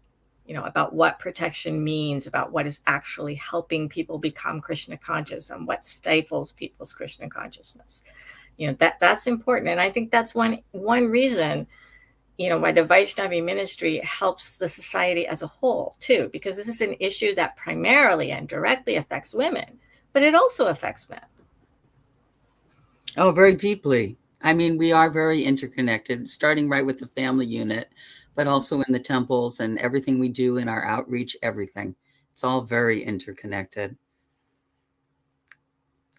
about what protection means, about what is actually helping people become Krishna conscious and what stifles people's Krishna consciousness, that's important. And I think that's one reason, why the Vaishnavi Ministry helps the society as a whole too, because this is an issue that primarily and directly affects women, but it also affects men. Oh, very deeply. I mean, we are very interconnected, starting right with the family unit, but also in the temples and everything we do in our outreach, everything. It's all very interconnected.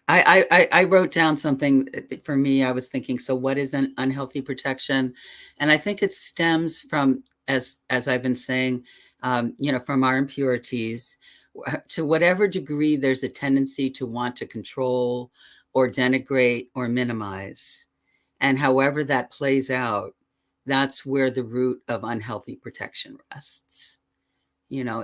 I wrote down something for me. I was thinking, so what is an unhealthy protection? And I think it stems from, as I've been saying, from our impurities. To whatever degree there's a tendency to want to control or denigrate or minimize. And however that plays out, that's where the root of unhealthy protection rests.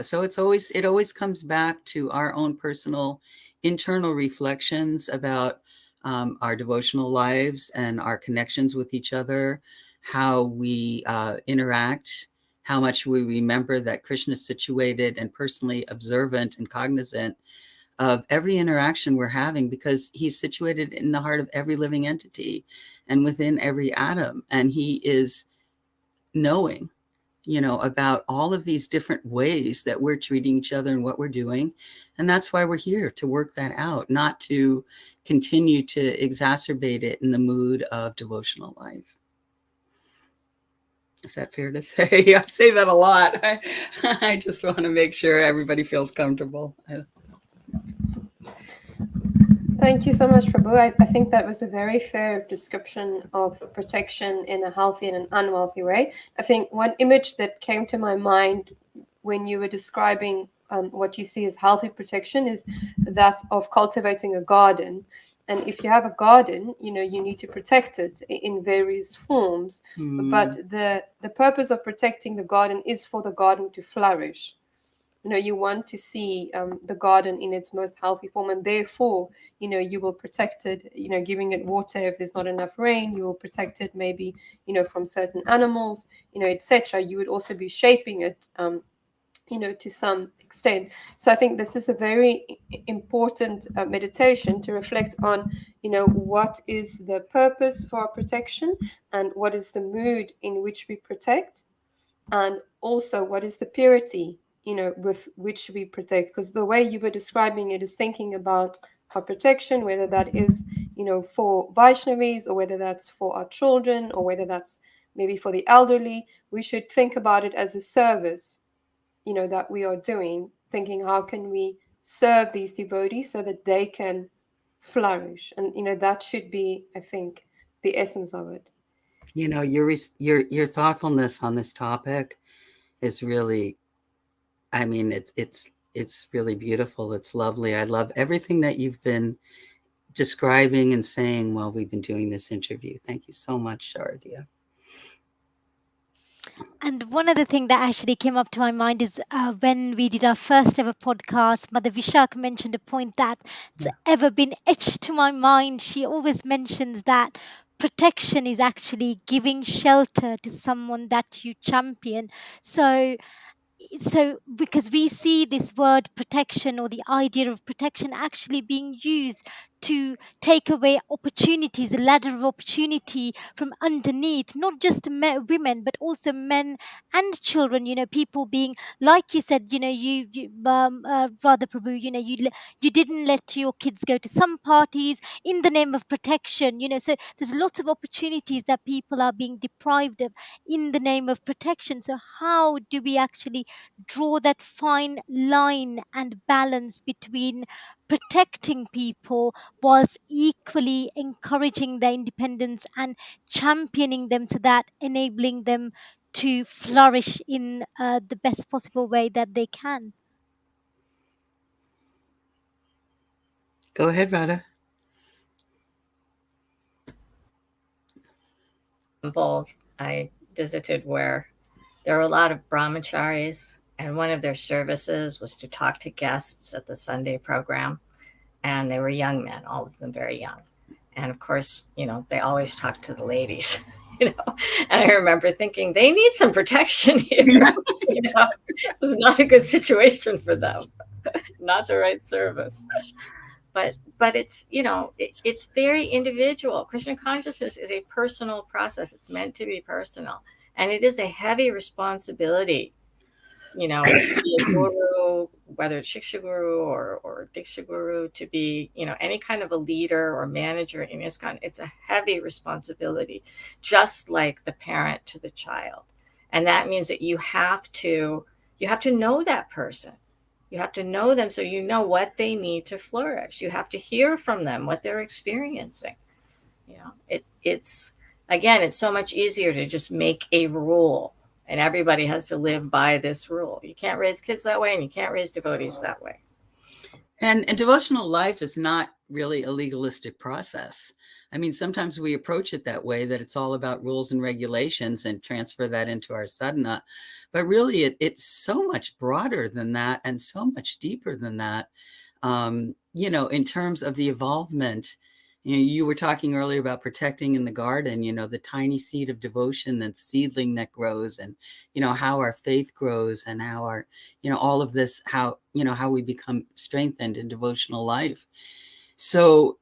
So it always comes back to our own personal internal reflections about our devotional lives and our connections with each other, how we interact, how much we remember that Krishna is situated and personally observant and cognizant of every interaction we're having, because he's situated in the heart of every living entity and within every atom, and he is knowing about all of these different ways that we're treating each other and what we're doing. And that's why we're here, to work that out, not to continue to exacerbate it in the mood of devotional life. Is that fair to say? I say that a lot. I just want to make sure everybody feels comfortable. Thank you so much, Prabhu. I think that was a very fair description of protection in a healthy and an unhealthy way. I think one image that came to my mind when you were describing what you see as healthy protection is that of cultivating a garden. And if you have a garden, you need to protect it in various forms. But the purpose of protecting the garden is for the garden to flourish. You want to see the garden in its most healthy form, and therefore, you will protect it, giving it water if there's not enough rain. You will protect it maybe, from certain animals, etc. You would also be shaping it, to some extent. So I think this is a very important meditation to reflect on, what is the purpose for our protection, and what is the mood in which we protect, and also what is the purity with which we protect. Because the way you were describing it is thinking about our protection, whether that is for Vaishnavis, or whether that's for our children, or whether that's maybe for the elderly. We should think about it as a service that we are doing, thinking how can we serve these devotees so that they can flourish. And that should be, I think, the essence of it. Your thoughtfulness on this topic is really, I mean, it's really beautiful. It's lovely. I love everything that you've been describing and saying while we've been doing this interview. Thank you so much, Shardia. And one other thing that actually came up to my mind is when we did our first ever podcast, Mother Vishak mentioned a point that's ever been etched to my mind. She always mentions that protection is actually giving shelter to someone that you champion. So because we see this word protection, or the idea of protection, actually being used to take away opportunities, a ladder of opportunity from underneath, not just women but also men and children. People being, like you said, you Radha Prabhu, you didn't let your kids go to some parties in the name of protection. So there's lots of opportunities that people are being deprived of in the name of protection. So how do we actually draw that fine line and balance between protecting people whilst equally encouraging their independence and championing them, so that enabling them to flourish in the best possible way that they can? Go ahead, Radha. Temple I visited where there were a lot of brahmacharis, and one of their services was to talk to guests at the Sunday program. And they were young men, all of them very young. And of course, they always talk to the ladies, And I remember thinking, they need some protection here. This is not a good situation for them, not the right service. But it's it's very individual. Krishna consciousness is a personal process. It's meant to be personal, and it is a heavy responsibility. To be a guru, whether it's Shiksha Guru or Diksha Guru, to be any kind of a leader or manager in ISKCON, it's a heavy responsibility, just like the parent to the child. And that means that you have to know that person. You have to know them so you know what they need to flourish. You have to hear from them what they're experiencing. It's again, it's so much easier to just make a rule, and everybody has to live by this rule. You can't raise kids that way, and you can't raise devotees that way. And devotional life is not really a legalistic process. I mean, sometimes we approach it that way, that it's all about rules and regulations and transfer that into our sadhana. But really, it's so much broader than that and so much deeper than that. In terms of the evolvement, you were talking earlier about protecting in the garden, the tiny seed of devotion, that seedling that grows, and, how our faith grows, and how our, all of this, how we become strengthened in devotional life. So,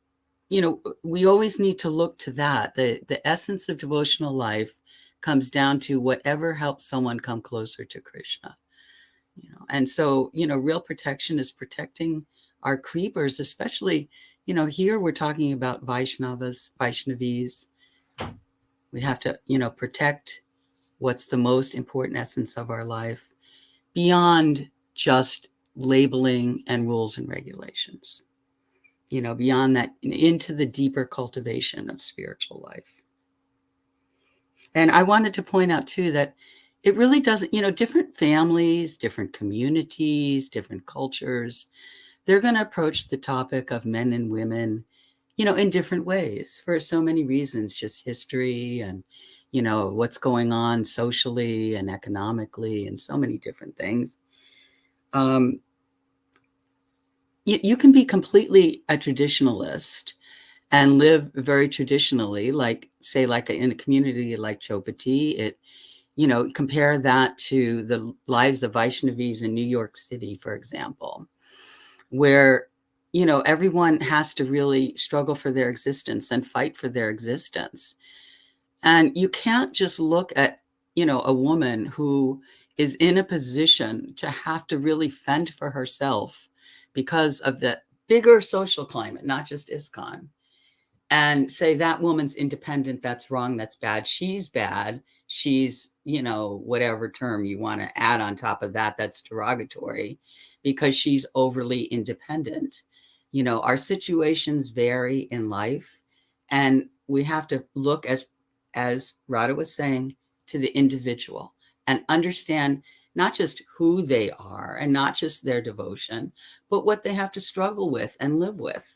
we always need to look to that. The essence of devotional life comes down to whatever helps someone come closer to Krishna. And so, real protection is protecting our creepers, especially, here we're talking about Vaishnavas, Vaishnavis. We have to, protect what's the most important essence of our life beyond just labeling and rules and regulations, beyond that, into the deeper cultivation of spiritual life. And I wanted to point out too that it really doesn't, different families, different communities, different cultures, they're going to approach the topic of men and women, in different ways for so many reasons, just history and, what's going on socially and economically and so many different things. You can be completely a traditionalist and live very traditionally, like say, like in a community like Chopati, compare that to the lives of Vaishnavis in New York City, for example, where, everyone has to really struggle for their existence and fight for their existence. And you can't just look at, a woman who is in a position to have to really fend for herself because of the bigger social climate, not just ISKCON, and say that woman's independent, that's wrong, that's bad, she's bad, she's, whatever term you want to add on top of that, that's derogatory, because she's overly independent. Our situations vary in life, and we have to look, as Radha was saying, to the individual and understand not just who they are and not just their devotion, but what they have to struggle with and live with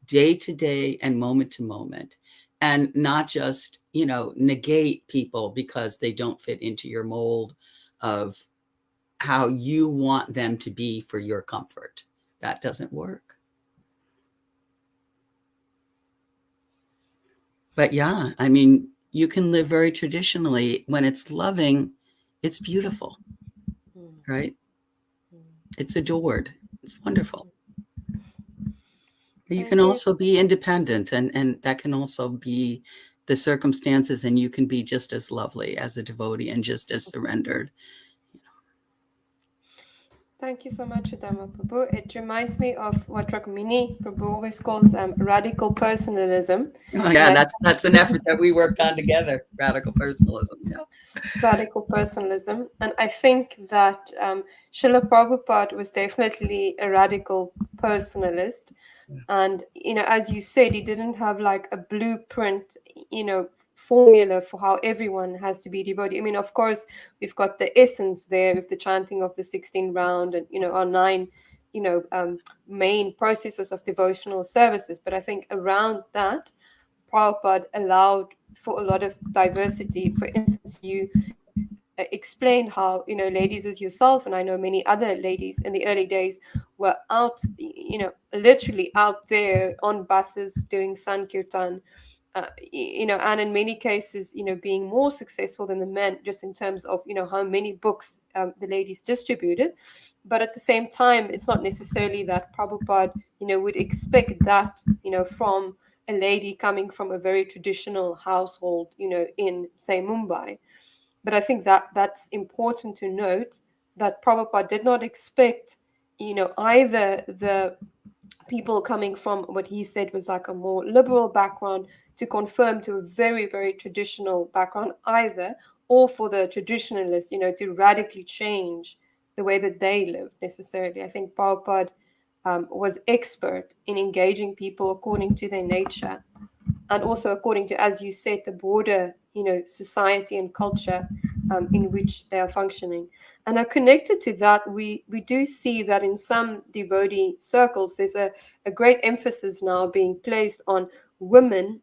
day to day and moment to moment, and not just, negate people because they don't fit into your mold of how you want them to be for your comfort. That doesn't work. But yeah, I mean, you can live very traditionally. When it's loving, it's beautiful, right? It's adored. It's wonderful. You can Thank you. also be independent, and that can also be the circumstances, and you can be just as lovely as a devotee and just as surrendered. Thank you so much, Sudharma Prabhu. It reminds me of what Rukmini Prabhu always calls radical personalism. Oh, And yeah, I that's an effort that we worked on together. Radical personalism. Yeah. radical personalism. And I think that Srila Prabhupada was definitely a radical personalist. And, as you said, he didn't have like a blueprint, formula for how everyone has to be devotee. I mean, of course, we've got the essence there with the chanting of the 16 round and, our 9, main processes of devotional services. But I think around that, Prabhupada allowed for a lot of diversity. For instance, you explained how, ladies as yourself, and I know many other ladies in the early days, were out, literally out there on buses doing Sankirtan, and in many cases, being more successful than the men, just in terms of, how many books the ladies distributed. But at the same time, it's not necessarily that Prabhupada, would expect that, from a lady coming from a very traditional household, in, say, Mumbai. But I think that that's important to note, that Prabhupada did not expect, either the people coming from what he said was like a more liberal background to conform to a very, very traditional background, either, or for the traditionalists, to radically change the way that they live necessarily. I think Prabhupada was expert in engaging people according to their nature, and also according to, as you said, the broader, society and culture in which they are functioning. And connected to that, we do see that in some devotee circles, there's a great emphasis now being placed on women,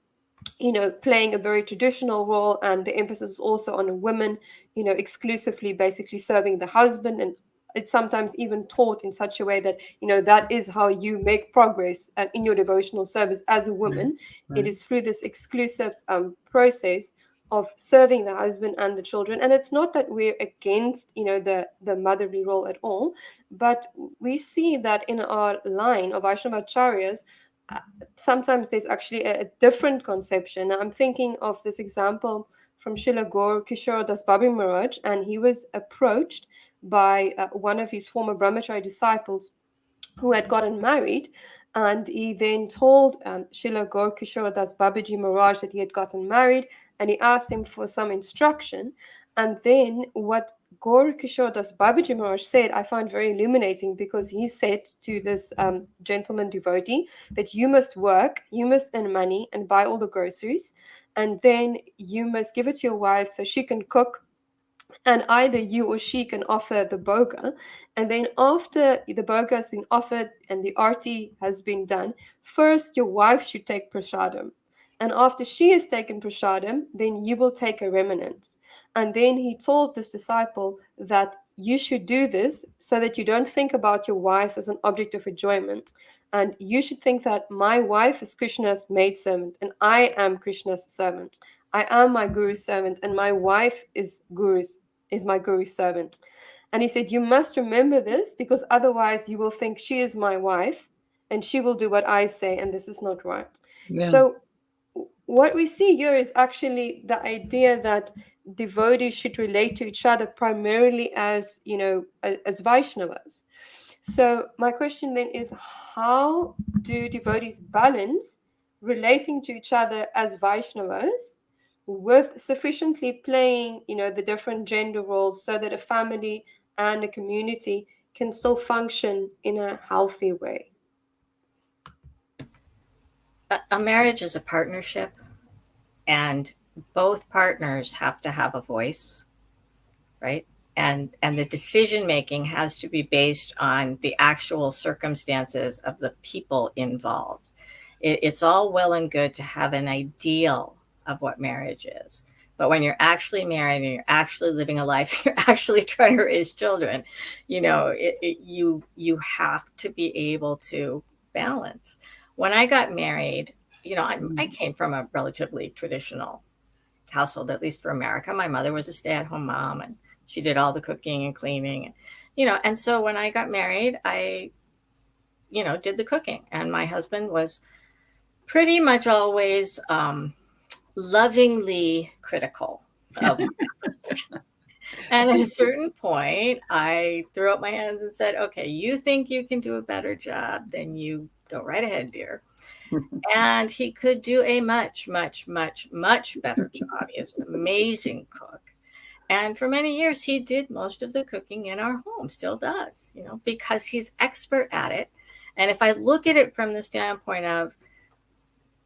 playing a very traditional role, and the emphasis is also on women, exclusively basically serving the husband. And it's sometimes even taught in such a way that, that is how you make progress in your devotional service as a Right. woman. It Right. is through this exclusive process of serving the husband and the children. And it's not that we're against, the motherly role at all, but we see that in our line of Vaishnavacharyas, sometimes there's actually a different conception. I'm thinking of this example from Srila Gaur Kishore Das Babi Maharaj, and he was approached by one of his former brahmachari disciples who had gotten married, and he then told Srila Gaur Kishore Das Babaji Maharaj that he had gotten married, and he asked him for some instruction. And then what Gaur Kishore Das Babaji Maharaj said, I find very illuminating, because he said to this gentleman devotee that you must work, you must earn money and buy all the groceries, and then you must give it to your wife so she can cook, and either you or she can offer the boga. And then after the boga has been offered and the arti has been done, first your wife should take prasadam, and after she has taken prasadam, then you will take a remnant. And then he told this disciple that you should do this so that you don't think about your wife as an object of enjoyment, and you should think that my wife is Krishna's maidservant and I am Krishna's servant. I am my guru's servant and my wife is my guru's servant. And he said, you must remember this, because otherwise you will think she is my wife and she will do what I say, and this is not right. Yeah. So what we see here is actually the idea that devotees should relate to each other primarily as, as Vaishnavas. So my question then is, how do devotees balance relating to each other as Vaishnavas with sufficiently playing, the different gender roles, so that a family and a community can still function in a healthy way? A marriage is a partnership, and both partners have to have a voice, right? And the decision making has to be based on the actual circumstances of the people involved. It's all well and good to have an ideal of what marriage is, but when you're actually married and you're actually living a life, you're actually trying to raise children, you have to be able to balance. When I got married, I came from a relatively traditional household, at least for America. My mother was a stay-at-home mom, and she did all the cooking and cleaning, and so when I got married, I did the cooking, and my husband was pretty much always lovingly critical of and at a certain point I threw up my hands and said, okay, you think you can do a better job, then you go right ahead, dear. And he could do a much, much, much, much better job. He is an amazing cook. And for many years, he did most of the cooking in our home, still does, because he's expert at it. And if I look at it from the standpoint of,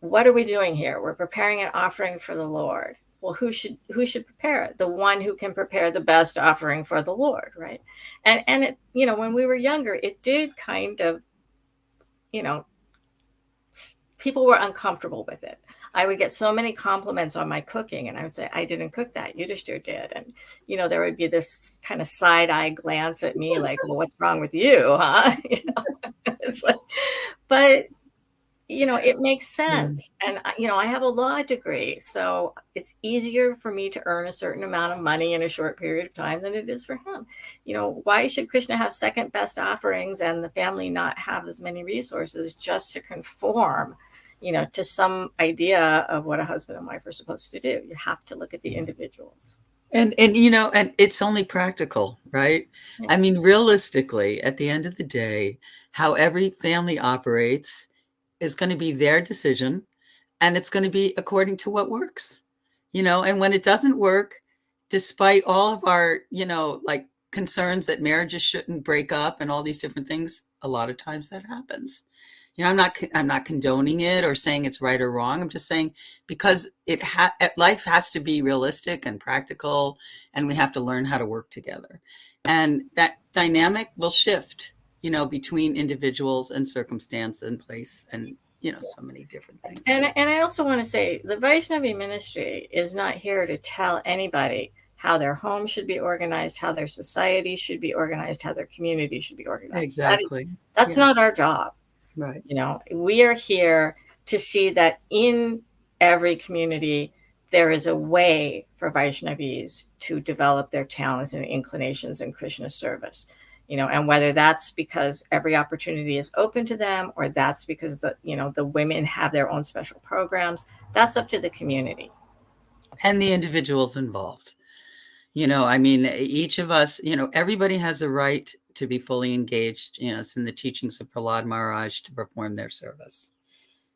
what are we doing here? We're preparing an offering for the Lord. Well, who should prepare it? The one who can prepare the best offering for the Lord, right? And it, when we were younger, it did kind of, people were uncomfortable with it. I would get so many compliments on my cooking, and I would say, I didn't cook that, Yudhishthir did. And, there would be this kind of side-eye glance at me like, well, what's wrong with you, huh? It's like, but, it makes sense. And, I have a law degree, so it's easier for me to earn a certain amount of money in a short period of time than it is for him. Why should Krishna have second best offerings and the family not have as many resources just to conform, to some idea of what a husband and wife are supposed to do? You have to look at the individuals. And you know, and it's only practical, right? Yeah. I mean, realistically, at the end of the day, how every family operates is going to be their decision, and it's going to be according to what works. You know, and when it doesn't work, despite all of our, you know, like concerns that marriages shouldn't break up and all these different things, a lot of times that happens. You know, I'm not condoning it or saying it's right or wrong. I'm just saying because life has to be realistic and practical, and we have to learn how to work together. And that dynamic will shift, you know, between individuals and circumstance and place and, you know, so many different things. And I also want to say the Vaishnavi Ministry is not here to tell anybody how their home should be organized, how their society should be organized, how their community should be organized. Exactly. That's Yeah. not our job. Right. You know, we are here to see that in every community there is a way for Vaishnavis to develop their talents and inclinations in Krishna service. You know, and whether that's because every opportunity is open to them, or that's because the women have their own special programs, that's up to the community And the individuals involved. You know, I mean, each of us, you know, everybody has a right to be fully engaged. You know, it's in the teachings of Prahlad Maharaj to perform their service.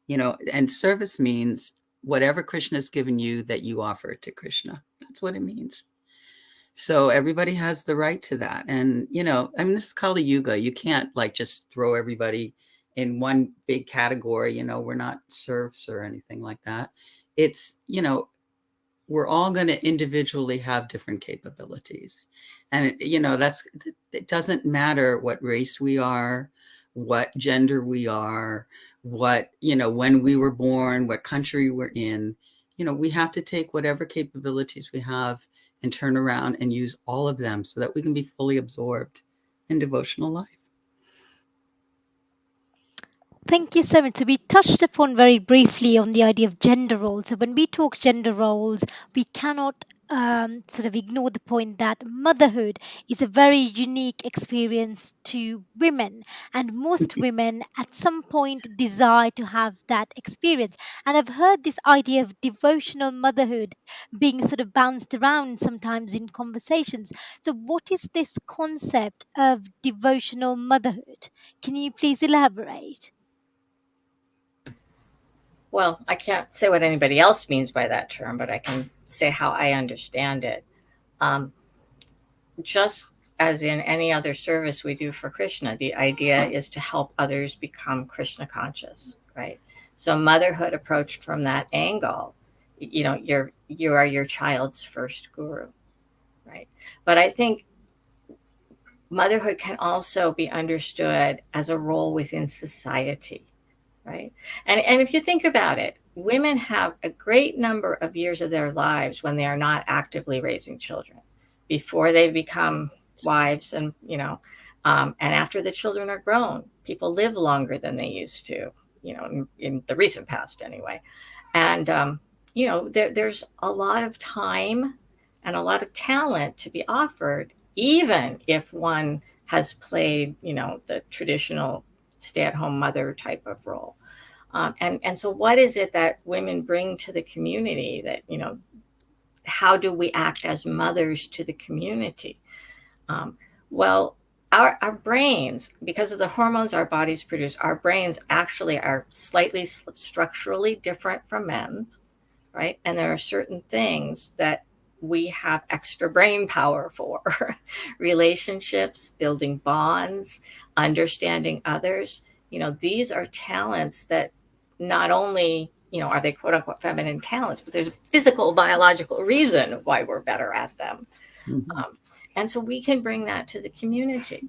You know, and service means whatever Krishna has given you that you offer it to Krishna. That's what it means. So everybody has the right to that. And, you know, I mean, this is Kali Yuga. You can't like just throw everybody in one big category. You know, we're not serfs or anything like that. It's, you know, we're all going to individually have different capabilities. And, you know, it doesn't matter what race we are, what gender we are, what, you know, when we were born, what country we're in. You know, we have to take whatever capabilities we have and turn around and use all of them so that we can be fully absorbed in devotional life. Thank you so much. So we touched upon very briefly on the idea of gender roles. So when we talk gender roles, we cannot sort of ignore the point that motherhood is a very unique experience to women, and most women at some point desire to have that experience. And I've heard this idea of devotional motherhood being sort of bounced around sometimes in conversations. So, what is this concept of devotional motherhood? Can you please elaborate? Well, I can't say what anybody else means by that term, but I can say how I understand it. Um, just as in any other service we do for Krishna, the idea is to help others become Krishna conscious, right? So motherhood approached from that angle, you are your child's first guru, right? But I think motherhood can also be understood as a role within society, right? And if you think about it, women have a great number of years of their lives when they are not actively raising children, before they become wives, and after the children are grown. People live longer than they used to, in the recent past anyway. And there's a lot of time and a lot of talent to be offered, even if one has played, the traditional stay-at-home mother type of role. And so what is it that women bring to the community that, how do we act as mothers to the community? Well, our brains, because of the hormones our bodies produce, our brains actually are slightly structurally different from men's, right? And there are certain things that we have extra brain power for: relationships, building bonds, understanding others. These are talents that not only, are they quote unquote feminine talents, but there's a physical, biological reason why we're better at them. Mhm. And so we can bring that to the community.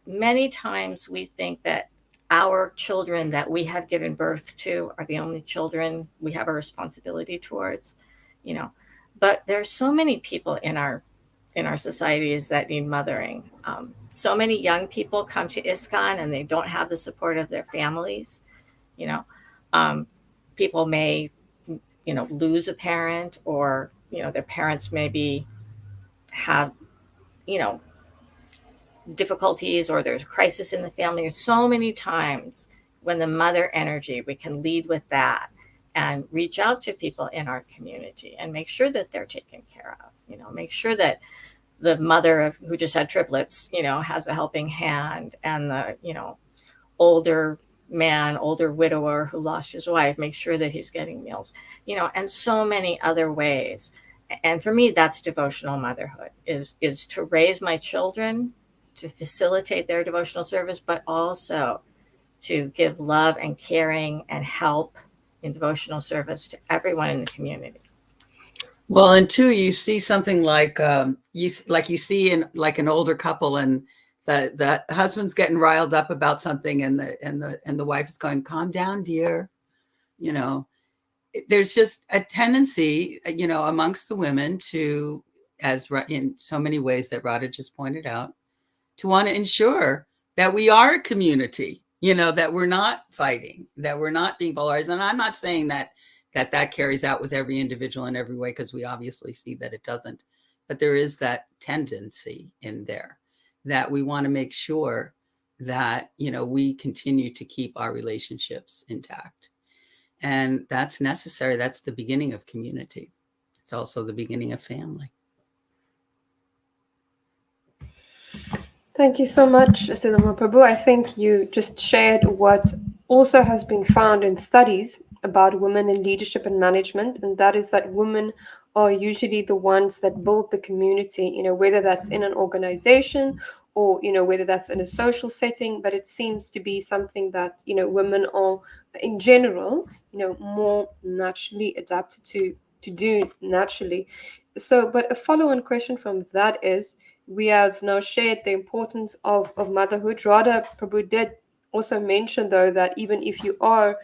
Many times we think that our children that we have given birth to are the only children we have a responsibility towards, you know. But there's so many people in our societies that need mothering. So many young people come to ISKCON and they don't have the support of their families. You know, people may, lose a parent, or their parents maybe have, you know, difficulties, or there's a crisis in the family. There's so many times when the mother energy, we can lead with that and reach out to people in our community and make sure that they're taken care of. Make sure that the mother who just had triplets, has a helping hand, and the, older man, older widower who lost his wife, make sure that he's getting meals, and so many other ways. And for me, that's devotional motherhood, is to raise my children, to facilitate their devotional service, but also to give love and caring and help in devotional service to everyone in the community. Well, and two, you see something like you see in like an older couple, and the husband's getting riled up about something, and the wife is going, "Calm down, dear." There's just a tendency, amongst the women to, as in so many ways that Radha just pointed out, to want to ensure that we are a community, that we're not fighting, that we're not being polarized. And I'm not saying that carries out with every individual in every way, because we obviously see that it doesn't. But there is that tendency in there that we want to make sure that, we continue to keep our relationships intact. And that's necessary. That's the beginning of community. It's also the beginning of family. Thank you so much, Sudharma Prabhu. I think you just shared what also has been found in studies about women in leadership and management, and that is that women are usually the ones that build the community, whether that's in an organization or, whether that's in a social setting. But it seems to be something that, women are in general, more naturally adapted to do naturally. So, but a follow-on question from that is, we have now shared the importance of motherhood. Radha Prabhu did also mention, though, that even if you are,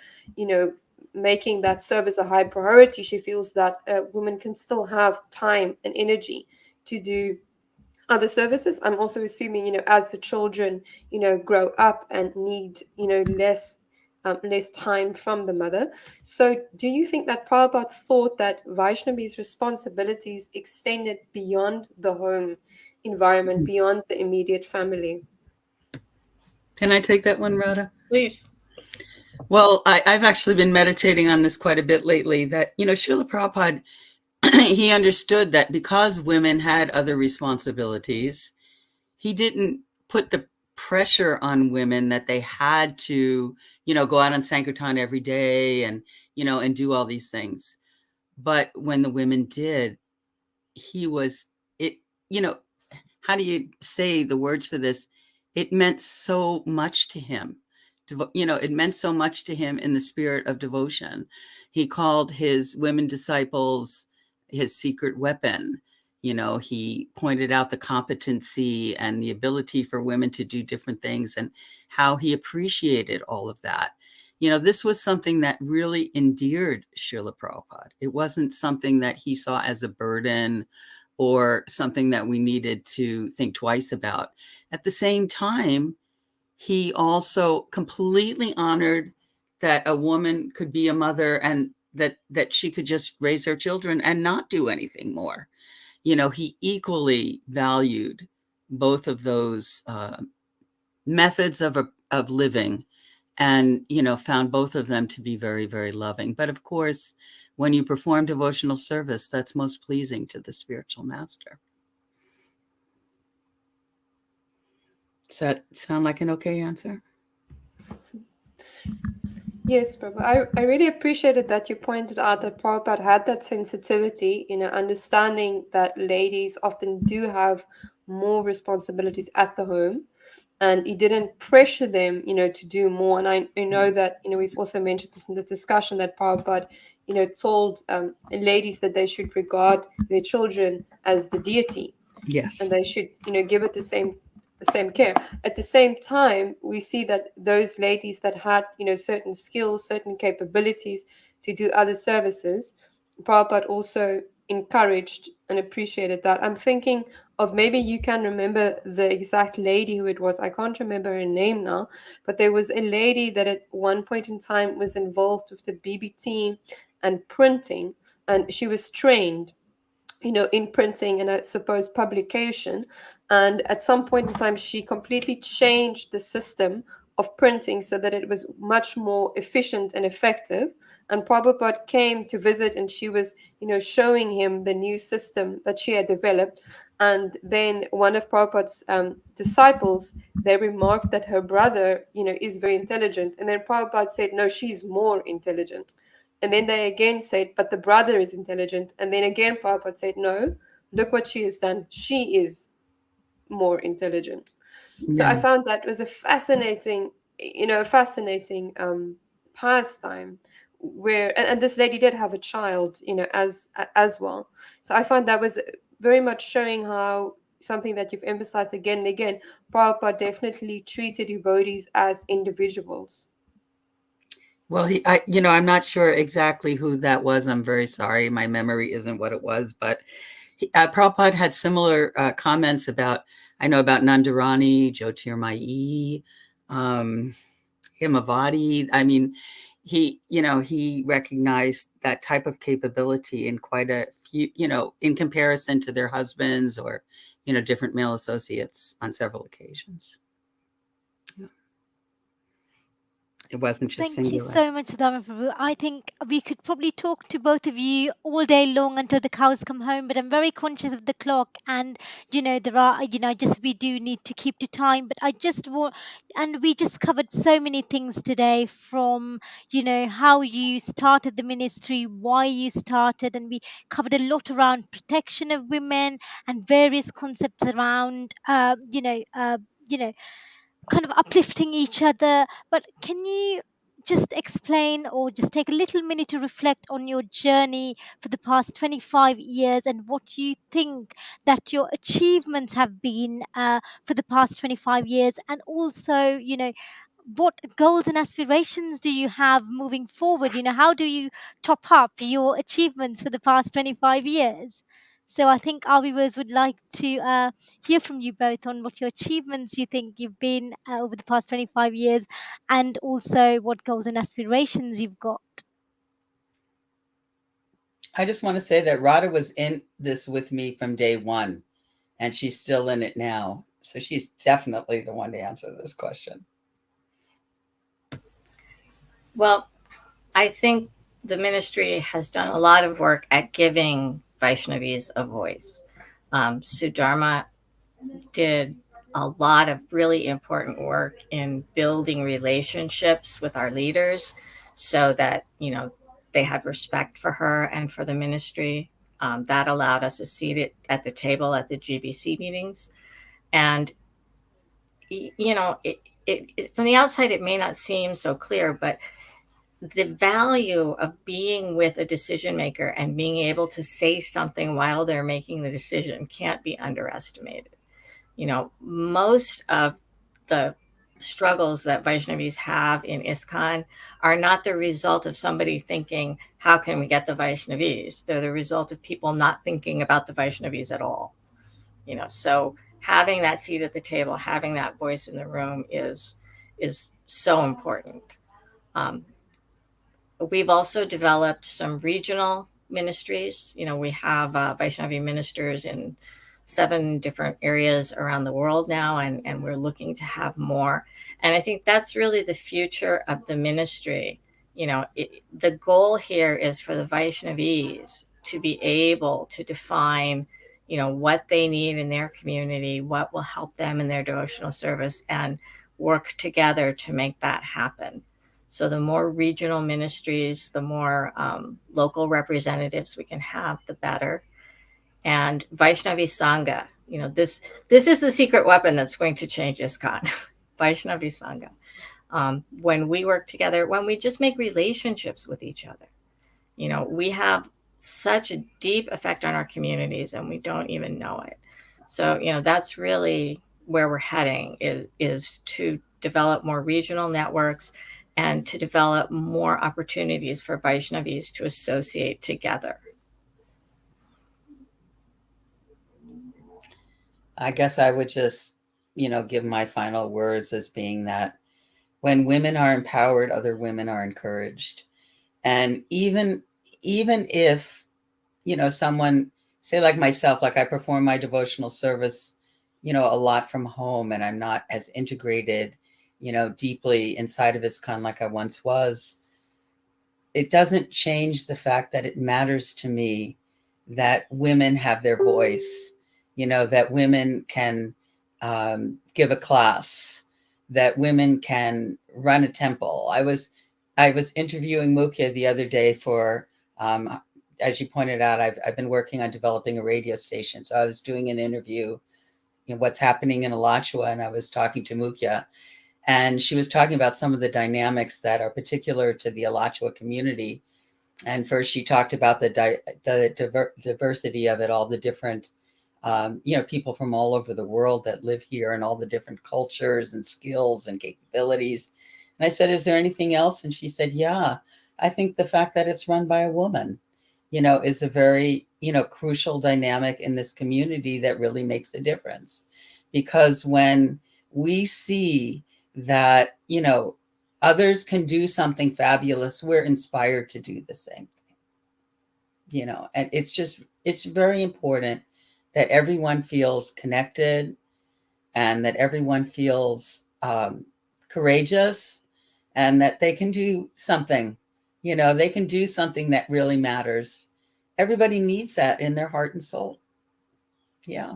making that service a high priority, she feels that women can still have time and energy to do other services. I'm also assuming, as the children, grow up and need, less time from the mother. So do you think that Prabhupada thought that Vaishnavi's responsibilities extended beyond the home environment, beyond the immediate family? Can I take that one, Radha? Please. Well, I've actually been meditating on this quite a bit lately, that, Srila Prabhupada, he understood that because women had other responsibilities, he didn't put the pressure on women that they had to, go out on Sankirtan every day and, and do all these things. But when the women did, how do you say the words for this? It meant so much to him. It meant so much to him in the spirit of devotion. He called his women disciples his secret weapon. He pointed out the competency and the ability for women to do different things, and how he appreciated all of that. This was something that really endeared Srila Prabhupada. It wasn't something that he saw as a burden or something that we needed to think twice about. At the same time, he also completely honored that a woman could be a mother, and that she could just raise her children and not do anything more. He equally valued both of those methods of living, and, found both of them to be very, very loving. But of course, when you perform devotional service, that's most pleasing to the spiritual master. Does that sound like an okay answer? Yes, Prabhu. I really appreciated that you pointed out that Prabhupada had that sensitivity, understanding that ladies often do have more responsibilities at the home, and he didn't pressure them, to do more. And I know that, we've also mentioned this in the discussion, that Prabhupada, told ladies that they should regard their children as the deity. Yes. And they should, give it the same care. At the same time, we see that those ladies that had, certain skills, certain capabilities to do other services, Prabhupada also encouraged and appreciated that. I'm thinking of, maybe you can remember the exact lady who it was. I can't remember her name now, but there was a lady that at one point in time was involved with the BBT and printing, and she was trained, in printing and I suppose publication. And at some point in time, she completely changed the system of printing so that it was much more efficient and effective. And Prabhupada came to visit, and she was, showing him the new system that she had developed. And then one of Prabhupada's disciples, they remarked that her brother, is very intelligent. And then Prabhupada said, no, she's more intelligent. And then they again said, but the brother is intelligent. And then again, Prabhupada said, no, look what she has done. She is more intelligent. So I Yeah. found that was a fascinating pastime where, and this lady did have a child, as well. So I find that was very much showing how something that you've emphasized again and again, Prabhupada definitely treated devotees as individuals. Well, I'm not sure exactly who that was. I'm very sorry. My memory isn't what it was, but Prabhupada had similar comments about Nandarani, Jyotirmayi, Himavati. I mean, he recognized that type of capability in quite a few, in comparison to their husbands or, different male associates on several occasions. Yeah. It wasn't just Thank you singular. so much, Sudharma Prabhu. I think we could probably talk to both of you all day long until the cows come home, but I'm very conscious of the clock, and there are, just we do need to keep to time. But I just want, and we just covered so many things today, from how you started the ministry, why you started, and we covered a lot around protection of women and various concepts around, kind of uplifting each other. But can you just explain, or just take a little minute to reflect on your journey for the past 25 years, and what you think that your achievements have been for the past 25 years, and also, what goals and aspirations do you have moving forward? How do you top up your achievements for the past 25 years? So I think our viewers would like to hear from you both on what your achievements you think you've been over the past 25 years, and also what goals and aspirations you've got. I just want to say that Radha was in this with me from day one, and she's still in it now. So she's definitely the one to answer this question. Well, I think the ministry has done a lot of work at giving Vaishnavis a voice. Sudharma did a lot of really important work in building relationships with our leaders so that, they had respect for her and for the ministry. That allowed us a seat at the table at the GBC meetings. And, from the outside, it may not seem so clear, but the value of being with a decision maker and being able to say something while they're making the decision can't be underestimated. Most of the struggles that Vaishnavis have in ISKCON are not the result of somebody thinking, how can we get the Vaishnavis? They're the result of people not thinking about the Vaishnavis at all. So having that seat at the table, having that voice in the room is so important. We've also developed some regional ministries. We have Vaishnavi ministers in 7 different areas around the world now, and we're looking to have more. And I think that's really the future of the ministry. The goal here is for the Vaishnavis to be able to define, what they need in their community, what will help them in their devotional service, and work together to make that happen. So the more regional ministries, the more local representatives we can have, the better. And Vaishnavi Sangha, this is the secret weapon that's going to change ISKCON. Vaishnavi Sangha. When we work together, when we just make relationships with each other, we have such a deep effect on our communities, and we don't even know it. So, that's really where we're heading, is to develop more regional networks and to develop more opportunities for Vaishnavis to associate together. I guess I would just, give my final words as being that when women are empowered, other women are encouraged. And even if, someone, say like myself, like I perform my devotional service, a lot from home, and I'm not as integrated, deeply inside of ISKCON like I once was. it doesn't change the fact that it matters to me that women have their voice, that women can give a class, that women can run a temple. I was interviewing Mukhya the other day for, as you pointed out, I've been working on developing a radio station. So I was doing an interview, what's happening in Alachua, and I was talking to Mukhya, and she was talking about some of the dynamics that are particular to the Alachua community. And first, she talked about the diversity of it, all the different, people from all over the world that live here, and all the different cultures and skills and capabilities. And I said, "Is there anything else?" And she said, "Yeah, I think the fact that it's run by a woman, is a very, crucial dynamic in this community that really makes a difference. Because when we see that, others can do something fabulous, we're inspired to do the same thing, and it's very important that everyone feels connected, and that everyone feels courageous, and that they can do something, they can do something that really matters. Everybody needs that in their heart and soul. Yeah.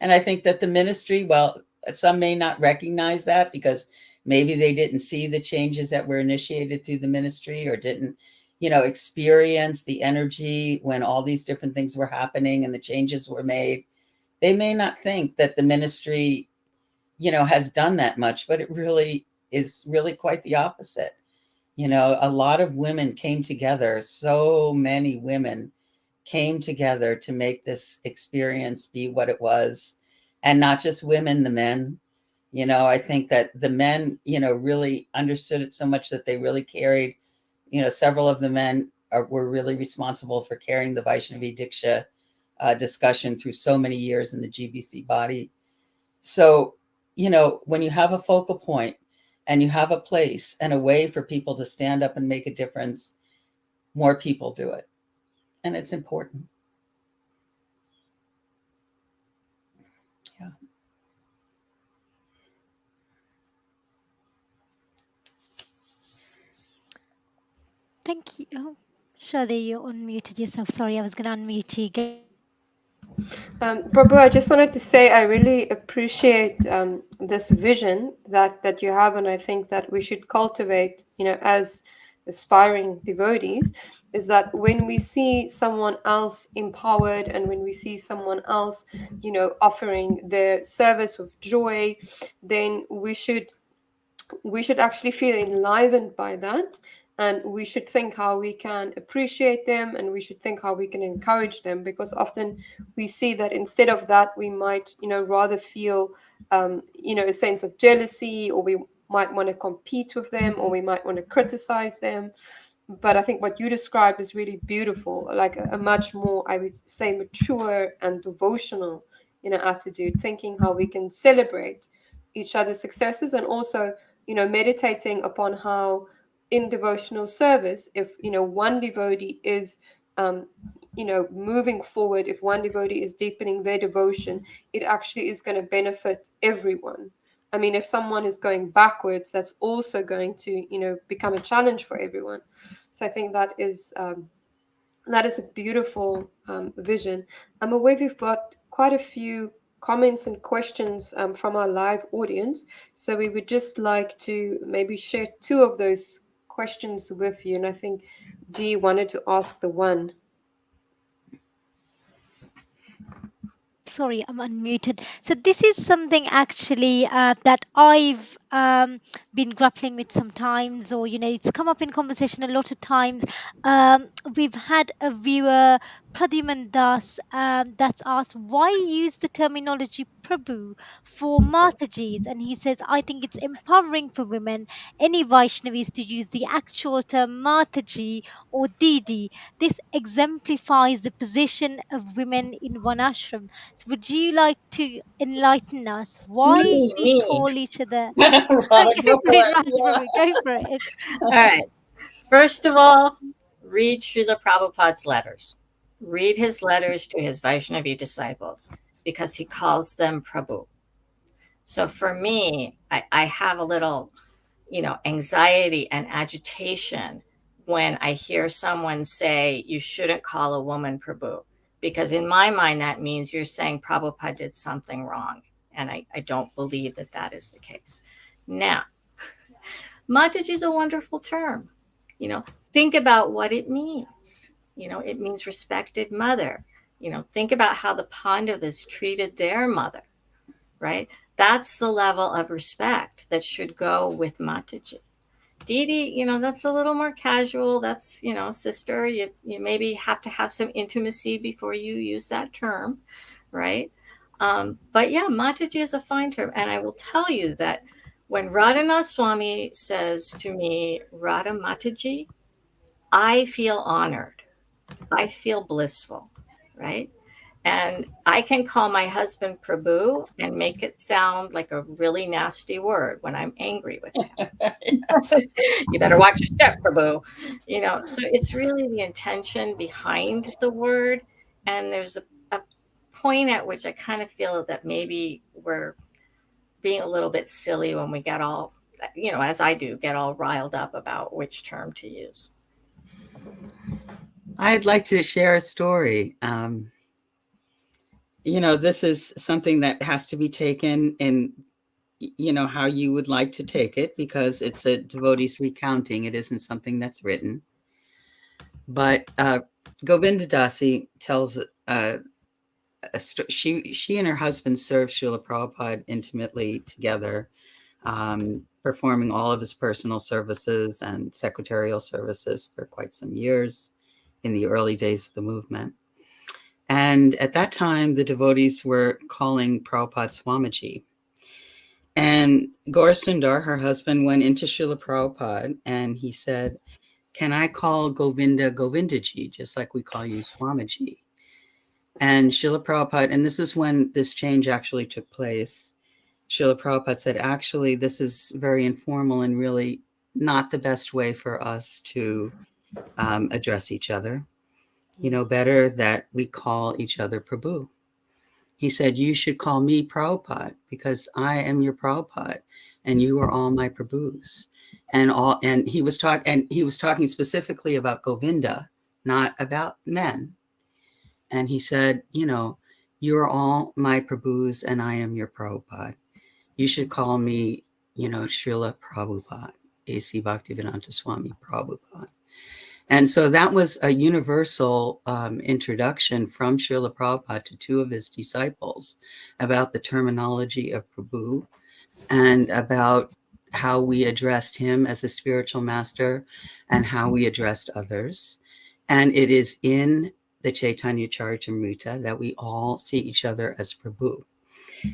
And I think that the ministry, well, some may not recognize that because maybe they didn't see the changes that were initiated through the ministry, or didn't, experience the energy when all these different things were happening and the changes were made. They may not think that the ministry, has done that much, but it really is really quite the opposite. A lot of women came together. So many women came together to make this experience be what it was. And not just women, the men. I think that the men, really understood it so much that they really carried, several of the men were really responsible for carrying the Vaishnavi Diksha discussion through so many years in the GBC body. So, when you have a focal point and you have a place and a way for people to stand up and make a difference, more people do it. And it's important. Yeah. Thank you. Oh, Shade, you unmuted yourself. Sorry, I was going to unmute you. Go ahead. Prabhu, I just wanted to say I really appreciate this vision that you have, and I think that we should cultivate, as aspiring devotees, is that when we see someone else empowered, and when we see someone else, offering their service with joy, then we should actually feel enlivened by that, and we should think how we can appreciate them, and we should think how we can encourage them, because often we see that instead of that we might rather feel a sense of jealousy, or we might want to compete with them, or we might want to criticize them. But I think what you described is really beautiful, like a much more, I would say, mature and devotional attitude, thinking how we can celebrate each other's successes, and also meditating upon how in devotional service, if one devotee is moving forward, if one devotee is deepening their devotion, it actually is going to benefit everyone. I mean, if someone is going backwards, that's also going to become a challenge for everyone. So I think that is a beautiful vision. I'm aware we've got quite a few comments and questions from our live audience. So we would just like to maybe share two of those questions with you. And I think Dee wanted to ask the one. Sorry, I'm unmuted. So this is something actually that I've been grappling with sometimes, or it's come up in conversation a lot of times. We've had a viewer, Pradyuman Das, that's asked why use the terminology Prabhu for Matajis, and he says, I think it's empowering for women, any Vaishnavis, to use the actual term Mataji or Didi. This exemplifies the position of women in one ashram. So would you like to enlighten us why we Me. call each other? Radha, Go go for for it, it. Radha Yeah. Prabhu, go for it. All right. First of all, read Srila Prabhupada's letters. Read his letters to his Vaishnavi disciples because he calls them Prabhu. So for me, I have a little, anxiety and agitation when I hear someone say you shouldn't call a woman Prabhu, because in my mind that means you're saying Prabhupada did something wrong, and I don't believe that that is the case. Now, Mataji is a wonderful term. Think about what it means. It means respected mother. Think about how the Pandavas treated their mother, right? That's the level of respect that should go with Mataji. Didi, that's a little more casual. That's, sister, you maybe have to have some intimacy before you use that term, right? But yeah, Mataji is a fine term. And I will tell you that when Radhanath Swami says to me, Radha Mataji, I feel honored. I feel blissful, right? And I can call my husband Prabhu and make it sound like a really nasty word when I'm angry with him. You better watch your step, Prabhu. So it's really the intention behind the word. And there's a point at which I kind of feel that maybe we're being a little bit silly when we get all, as I do, get all riled up about which term to use. I'd like to share a story. This is something that has to be taken in, how you would like to take it, because it's a devotee's recounting. It isn't something that's written. But Govinda Dasi tells she and her husband served Srila Prabhupada intimately together, performing all of his personal services and secretarial services for quite some years in the early days of the movement. And at that time, the devotees were calling Prabhupada Swamiji. And Gaurasundar, her husband, went into Srila Prabhupada and he said, can I call Govinda Govindaji, just like we call you Swamiji? And Srila Prabhupada, and this is when this change actually took place, Srila Prabhupada said, actually, this is very informal and really not the best way for us to address each other. Better that we call each other Prabhu. He said, you should call me Prabhupada because I am your Prabhupada and you are all my Prabhus. And he was talking specifically about Govinda, not about men. And he said, you're all my Prabhus and I am your Prabhupada. You should call me, Srila Prabhupada, A.C. Bhaktivedanta Swami Prabhupada. And so that was a universal introduction from Srila Prabhupada to two of his disciples about the terminology of Prabhu and about how we addressed him as a spiritual master and how we addressed others. And it is in the Chaitanya Charitamrita that we all see each other as Prabhu.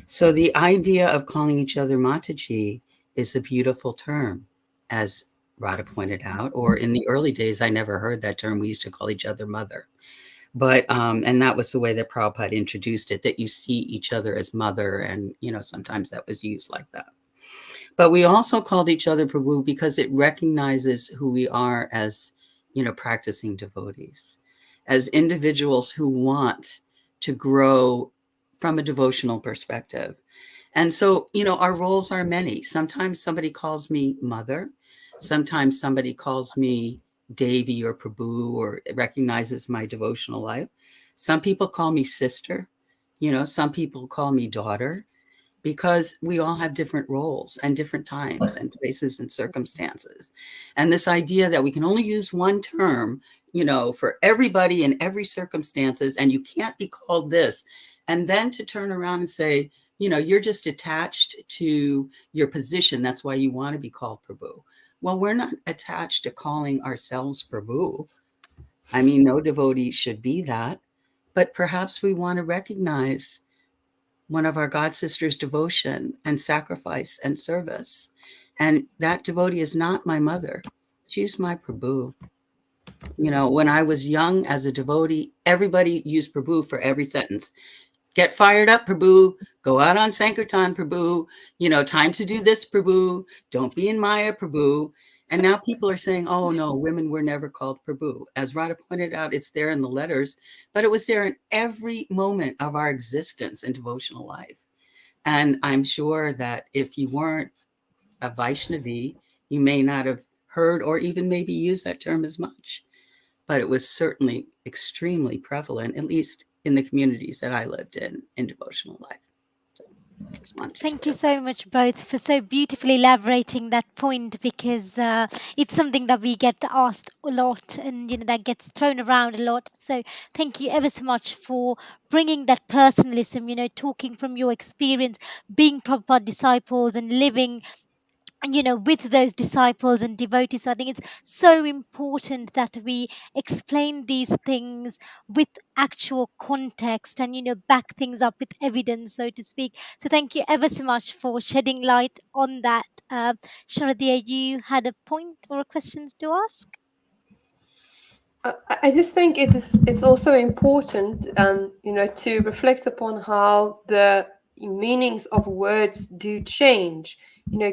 So the idea of calling each other Mataji is a beautiful term, as Radha pointed out, or in the early days, I never heard that term. We used to call each other mother. But, and that was the way that Prabhupada introduced it, that you see each other as mother. And, sometimes that was used like that. But we also called each other Prabhu because it recognizes who we are as, practicing devotees, as individuals who want to grow from a devotional perspective. And so, our roles are many. Sometimes somebody calls me mother. Sometimes somebody calls me Devi or Prabhu or recognizes my devotional life. Some people call me sister. Some people call me daughter, because we all have different roles and different times and places and circumstances. And this idea that we can only use one term, for everybody in every circumstances, and you can't be called this. And then to turn around and say, you're just attached to your position. That's why you want to be called Prabhu. Well, we're not attached to calling ourselves Prabhu. I mean, no devotee should be that. But perhaps we want to recognize one of our God sisters' devotion and sacrifice and service. And that devotee is not my mother. She's my Prabhu. When I was young as a devotee, everybody used Prabhu for every sentence. Get fired up, Prabhu. Go out on Sankirtan, Prabhu. Time to do this, Prabhu. Don't be in Maya, Prabhu. And now people are saying, oh, no, women were never called Prabhu. As Radha pointed out, it's there in the letters, but it was there in every moment of our existence in devotional life. And I'm sure that if you weren't a Vaishnavi, you may not have heard or even maybe used that term as much. But it was certainly extremely prevalent, at least in the communities that I lived in devotional life. So just wanted to Thank you share. so much both for so beautifully elaborating that point, because it's something that we get asked a lot, and that gets thrown around a lot. So thank you ever so much for bringing that personalism, talking from your experience, being proper disciples and living with those disciples and devotees. So I think it's so important that we explain these things with actual context, and back things up with evidence, so to speak. So thank you ever so much for shedding light on that. Sharadia, you had a point or a questions to ask? I just think it's also important, to reflect upon how the meanings of words do change,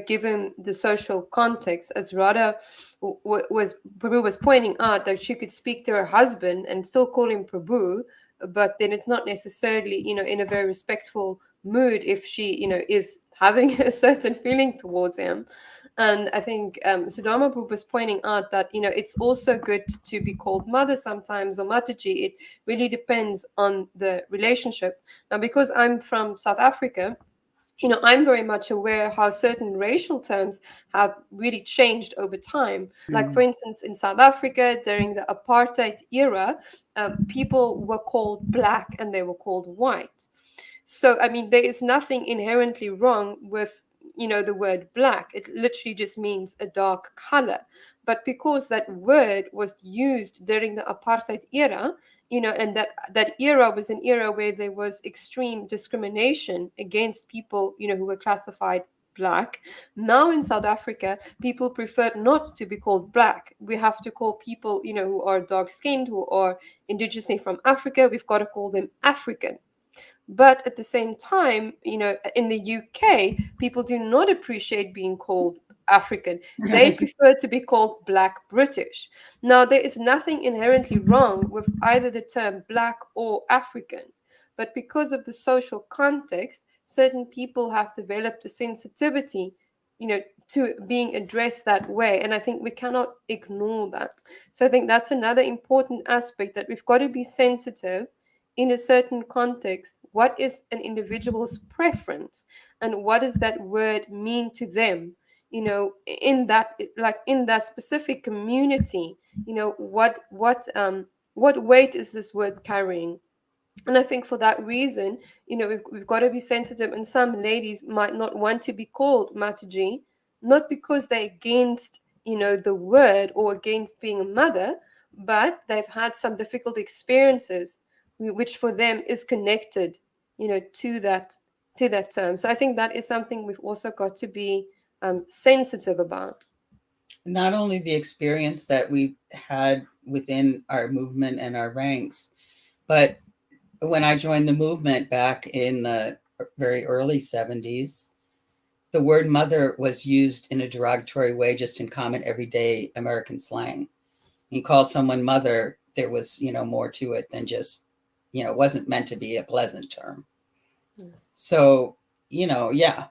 given the social context. As Radha Prabhu was pointing out, that she could speak to her husband and still call him Prabhu, but then it's not necessarily, in a very respectful mood if she, is having a certain feeling towards him. And I think Sudharma Prabhu was pointing out that, it's also good to be called mother sometimes, or Mataji. It really depends on the relationship. Now, because I'm from South Africa, I'm very much aware how certain racial terms have really changed over time. Like, for Mm. instance, in South Africa, during the apartheid era, people were called black and they were called white. So, I mean, there is nothing inherently wrong with, the word black. It literally just means a dark color. But because that word was used during the apartheid era, and that era was an era where there was extreme discrimination against people, who were classified black. Now in South Africa, people prefer not to be called black. We have to call people, who are dark skinned, who are indigenously from Africa, we've got to call them African. But at the same time, in the UK, people do not appreciate being called African. They Right. prefer to be called Black British. Now, there is nothing inherently wrong with either the term Black or African. But because of the social context, certain people have developed a sensitivity, to being addressed that way. And I think we cannot ignore that. So I think that's another important aspect, that we've got to be sensitive in a certain context. What is an individual's preference, and what does that word mean to them, in that, like, in that specific community? What weight is this word carrying? And I think for that reason, we've got to be sensitive. And some ladies might not want to be called Mataji, not because they're against, the word, or against being a mother, but they've had some difficult experiences, which for them is connected, to that term. So I think that is something we've also got to be sensitive about. Not only the experience that we've had within our movement and our ranks, but when I joined the movement back in the very early 70s, the word mother was used in a derogatory way, just in common everyday American slang. You called someone mother, there was, more to it than just, it wasn't meant to be a pleasant term. Mm. So, yeah,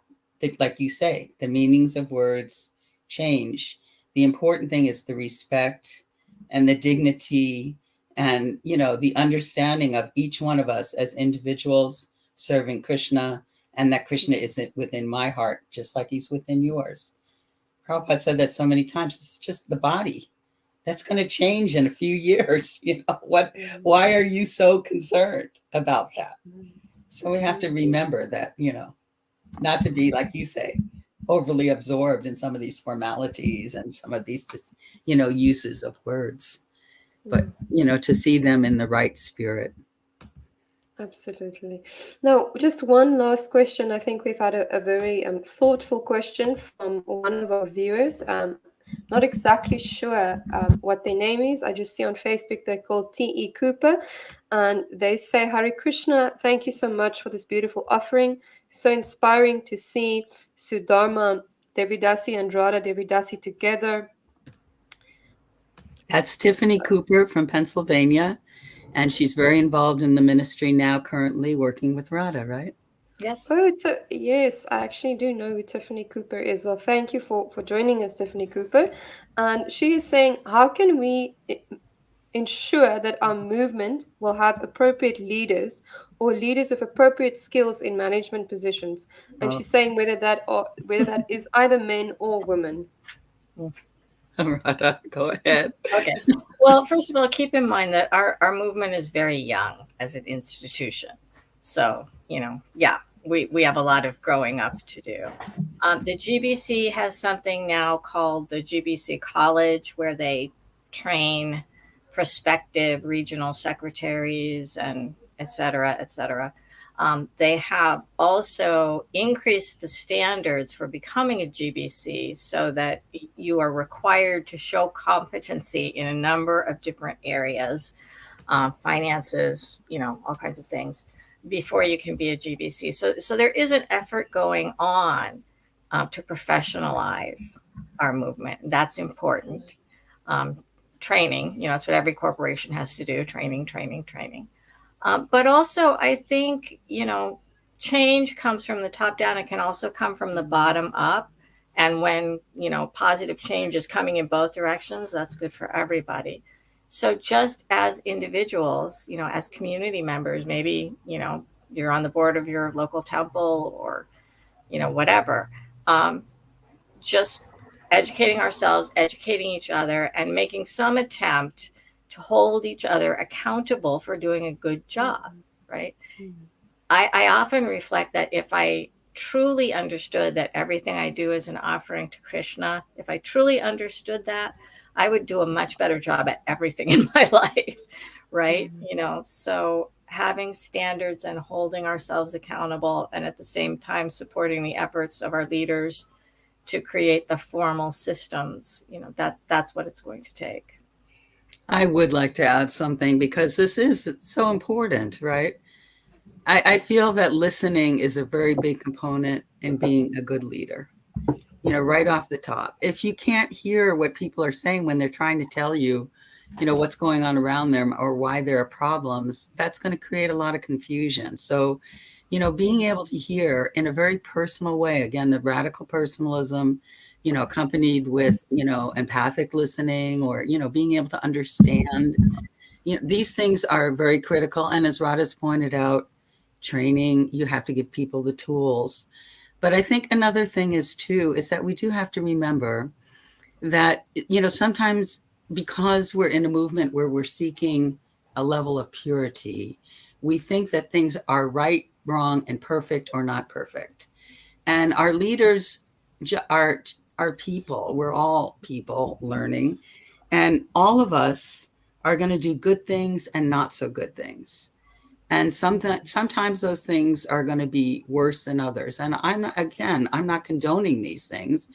like you say, the meanings of words change. The important thing is the respect and the dignity and, the understanding of each one of us as individuals serving Krishna, and that Krishna isn't within my heart, just like he's within yours. Prabhupada said that so many times. It's just the body. That's going to change in a few years. Why are you so concerned about that? So we have to remember that, not to be, like you say, overly absorbed in some of these formalities and some of these, uses of words, but, to see them in the right spirit. Absolutely. Now, just one last question. I think we've had a very thoughtful question from one of our viewers. Not exactly sure what their name is. I just see on Facebook they're called T.E. Cooper. And they say, Hare Krishna, thank you so much for this beautiful offering. So inspiring to see Sudharma Devidasi and Radha Devidasi together. That's Tiffany Cooper from Pennsylvania, and she's very involved in the ministry now, currently working with Radha, right? Yes. Oh, yes, I actually do know who Tiffany Cooper is. Well, thank you for joining us, Tiffany Cooper. And she is saying, how can we ensure that our movement will have appropriate leaders or leaders with appropriate skills in management positions? And Oh, she's saying whether that is either men or women. Radha, go ahead. Okay. Well, first of all, keep in mind that our movement is very young as an institution. So, yeah, we have a lot of growing up to do. The GBC has something now called the GBC College, where they train prospective regional secretaries and et cetera, et cetera. They have also increased the standards for becoming a GBC so that you are required to show competency in a number of different areas, finances, all kinds of things, before you can be a GBC. So there is an effort going on to professionalize our movement. That's important. Um, Training, that's what every corporation has to do: training, training, training. But also, I think, change comes from the top down. It can also come from the bottom up. And when, positive change is coming in both directions, that's good for everybody. So just as individuals, as community members, maybe, you're on the board of your local temple or, whatever, um, just educating ourselves, educating each other, and making some attempt to hold each other accountable for doing a good job, right? I often reflect that if I truly understood that everything I do is an offering to Krishna, if I truly understood that, I would do a much better job at everything in my life, right? So having standards and holding ourselves accountable, and at the same time supporting the efforts of our leaders to create the formal systems, that's what it's going to take. I would like to add something because this is so important, right? I feel that listening is a very big component in being a good leader. Right off the top. If you can't hear what people are saying when they're trying to tell you, what's going on around them or why there are problems, that's going to create a lot of confusion. So, being able to hear in a very personal way, again, the radical personalism, accompanied with, empathic listening or, being able to understand, these things are very critical. And as Radha's pointed out, training, you have to give people the tools. But I think another thing is too, is that we do have to remember that, sometimes because we're in a movement where we're seeking a level of purity, we think that things are right, wrong, and perfect or not perfect. And our leaders are people. We're all people learning. And all of us are going to do good things and not so good things. And sometimes those things are going to be worse than others. And I'm not condoning these things.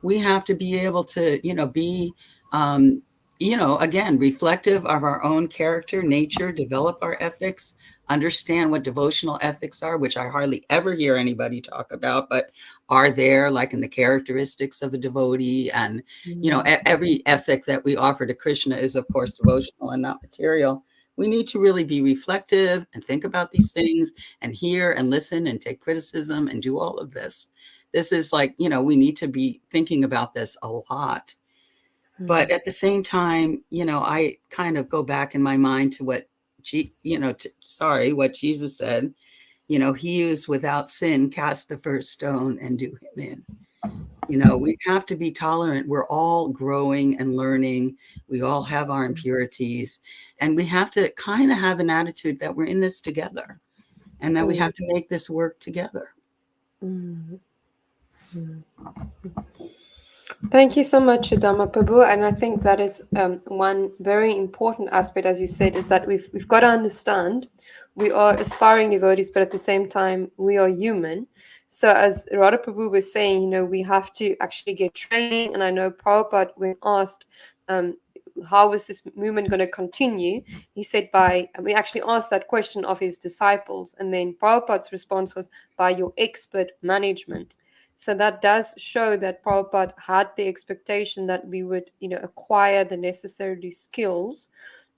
We have to be able to, be, again, reflective of our own character, nature, develop our ethics, understand what devotional ethics are, which I hardly ever hear anybody talk about, but are there, like in the characteristics of a devotee. And, every ethic that we offer to Krishna is, of course, devotional and not material. We need to really be reflective and think about these things and hear and listen and take criticism and do all of this. This is like, we need to be thinking about this a lot. But at the same time, I kind of go back in my mind to what, what Jesus said, he who's without sin, cast the first stone and do him in. We have to be tolerant. We're all growing and learning. We all have our impurities. And we have to kind of have an attitude that we're in this together and that we have to make this work together. Thank you so much, Sudharma Prabhu. And I think that is one very important aspect, as you said, is that we've got to understand we are aspiring devotees, but at the same time, we are human. So as Radha Prabhu was saying, we have to actually get training. And I know Prabhupada, when asked, how is this movement going to continue? He said we actually asked that question of his disciples. And then Prabhupada's response was by your expert management. So that does show that Prabhupada had the expectation that we would, acquire the necessary skills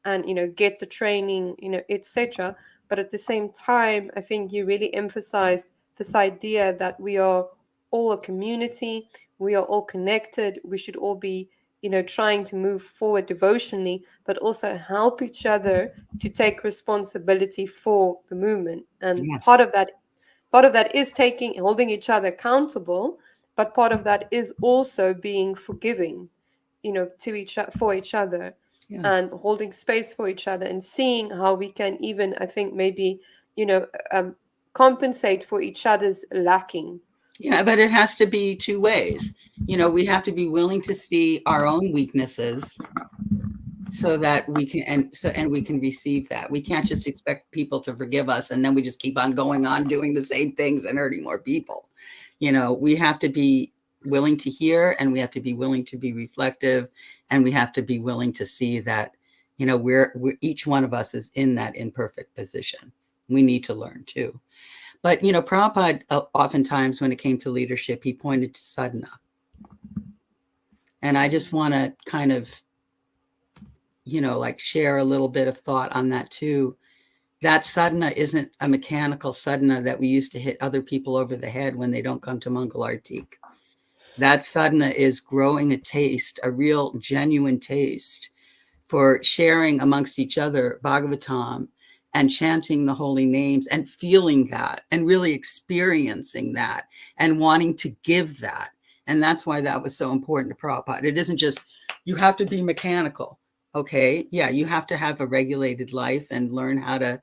and, get the training, etc. But at the same time, I think you really emphasized this idea that we are all a community, we are all connected, we should all be, trying to move forward devotionally, but also help each other to take responsibility for the movement. And Yes. part of that is holding each other accountable, but part of that is also being forgiving, for each other, Yeah. and holding space for each other, and seeing how we can even, I think, maybe, you know um, compensate for each other's lacking. Yeah, but it has to be two ways. We have to be willing to see our own weaknesses so that we can and we can receive that. We can't just expect people to forgive us and then we just keep on going on doing the same things and hurting more people. We have to be willing to hear, and we have to be willing to be reflective, and we have to be willing to see that we're each one of us is in that imperfect position. We need to learn too. But Prabhupada, oftentimes when it came to leadership, he pointed to sadhana, and I just want to kind of like share a little bit of thought on that too. That sadhana isn't a mechanical sadhana that we use to hit other people over the head when they don't come to Mangalartik. That sadhana is growing a taste, a real genuine taste for sharing amongst each other Bhagavatam and chanting the holy names and feeling that and really experiencing that and wanting to give that. And that's why that was so important to Prabhupada. It isn't just, you have to be mechanical. Okay, yeah, you have to have a regulated life and learn how to,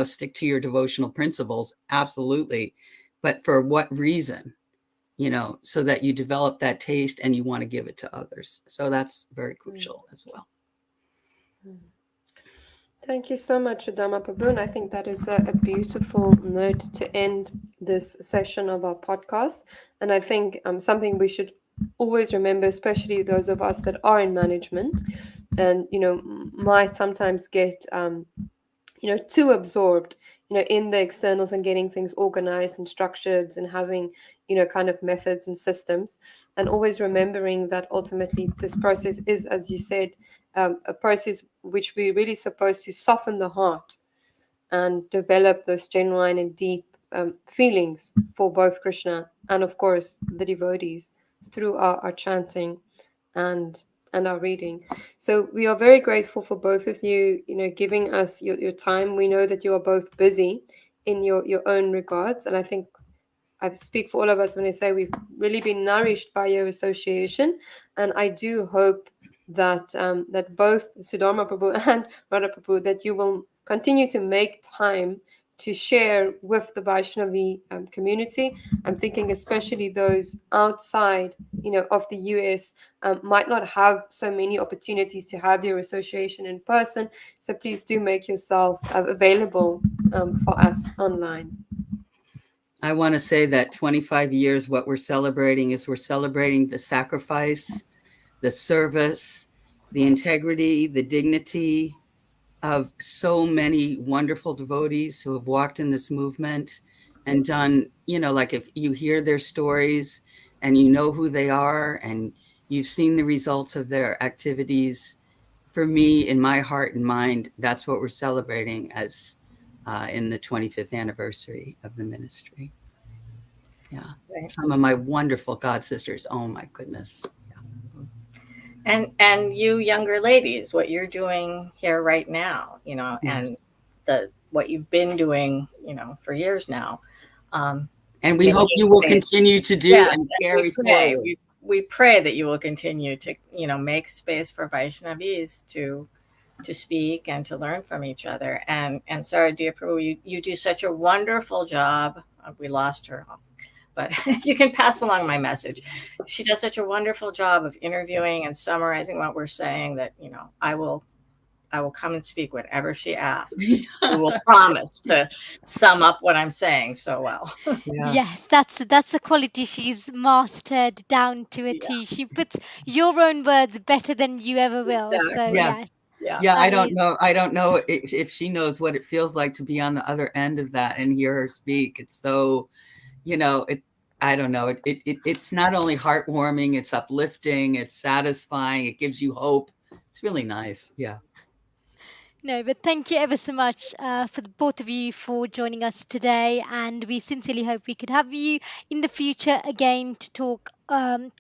stick to your devotional principles. Absolutely. But for what reason? So that you develop that taste and you want to give it to others. So that's very crucial as well. Thank you so much, Sudharma Prabhu. And I think that is a beautiful note to end this session of our podcast. And I think something we should always remember, especially those of us that are in management and, might sometimes get, too absorbed, in the externals and getting things organized and structured and having, kind of methods and systems. And always remembering that ultimately this process is, as you said, a process which we're really supposed to soften the heart and develop those genuine and deep feelings for both Krishna and, of course, the devotees through our chanting and our reading. So we are very grateful for both of you, giving us your time. We know that you are both busy in your own regards, and I think I speak for all of us when I say we've really been nourished by your association, and I do hope that that both Sudharma Prabhu and Radha Prabhu, that you will continue to make time to share with the Vaishnavi community. I'm thinking especially those outside, of the US might not have so many opportunities to have your association in person. So please do make yourself available for us online. I want to say that 25 years, what we're celebrating the sacrifice, the service, the integrity, the dignity of so many wonderful devotees who have walked in this movement and done, like if you hear their stories and you know who they are and you've seen the results of their activities, for me, in my heart and mind, that's what we're celebrating as in the 25th anniversary of the ministry. Yeah. Right. Some of my wonderful god sisters. Oh my goodness. And you younger ladies, what you're doing here right now, Yes. and what you've been doing, for years now. And we hope you will continue to do Yeah, and we carry pray. forward. We pray that you will continue to, make space for Vaishnavis to speak and to learn from each other. And Sarah Dear Prabhu, you do such a wonderful job. We lost her, but you can pass along my message. She does such a wonderful job of interviewing and summarizing what we're saying that, I will come and speak whenever she asks. She will promise to sum up what I'm saying so well. Yeah. Yes, that's a quality she's mastered down to a Yeah, T. She puts your own words better than you ever will. So exactly. Yeah. yes, Yeah. Yeah. I that don't is. know. I don't know if she knows what it feels like to be on the other end of that and hear her speak. It's so, I don't know. It's not only heartwarming, it's uplifting, it's satisfying, it gives you hope. It's really nice. Yeah. No, but thank you ever so much for the both of you for joining us today, and we sincerely hope we could have you in the future again to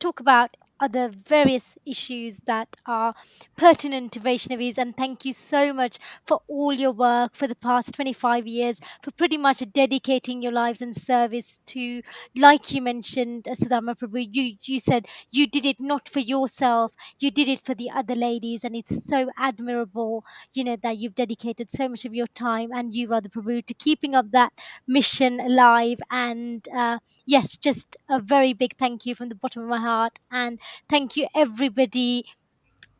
talk about other various issues that are pertinent to Vaishnavis. And thank you so much for all your work for the past 25 years, for pretty much dedicating your lives in service to, like you mentioned, Sudharma Prabhu. You said you did it not for yourself, you did it for the other ladies, and it's so admirable, that you've dedicated so much of your time, and you, Radha Prabhu, to keeping up that mission alive. And yes, just a very big thank you from the bottom of my heart. And thank you, everybody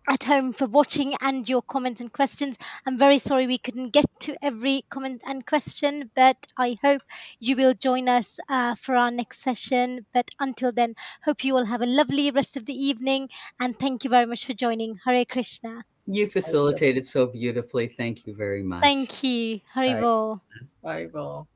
at home, for watching and your comments and questions. I'm very sorry we couldn't get to every comment and question, but I hope you will join us for our next session. But until then, hope you all have a lovely rest of the evening, and thank you very much for joining. Hare Krishna. You facilitated so beautifully. Thank you very much. Thank you. All right. Haribol. Bible.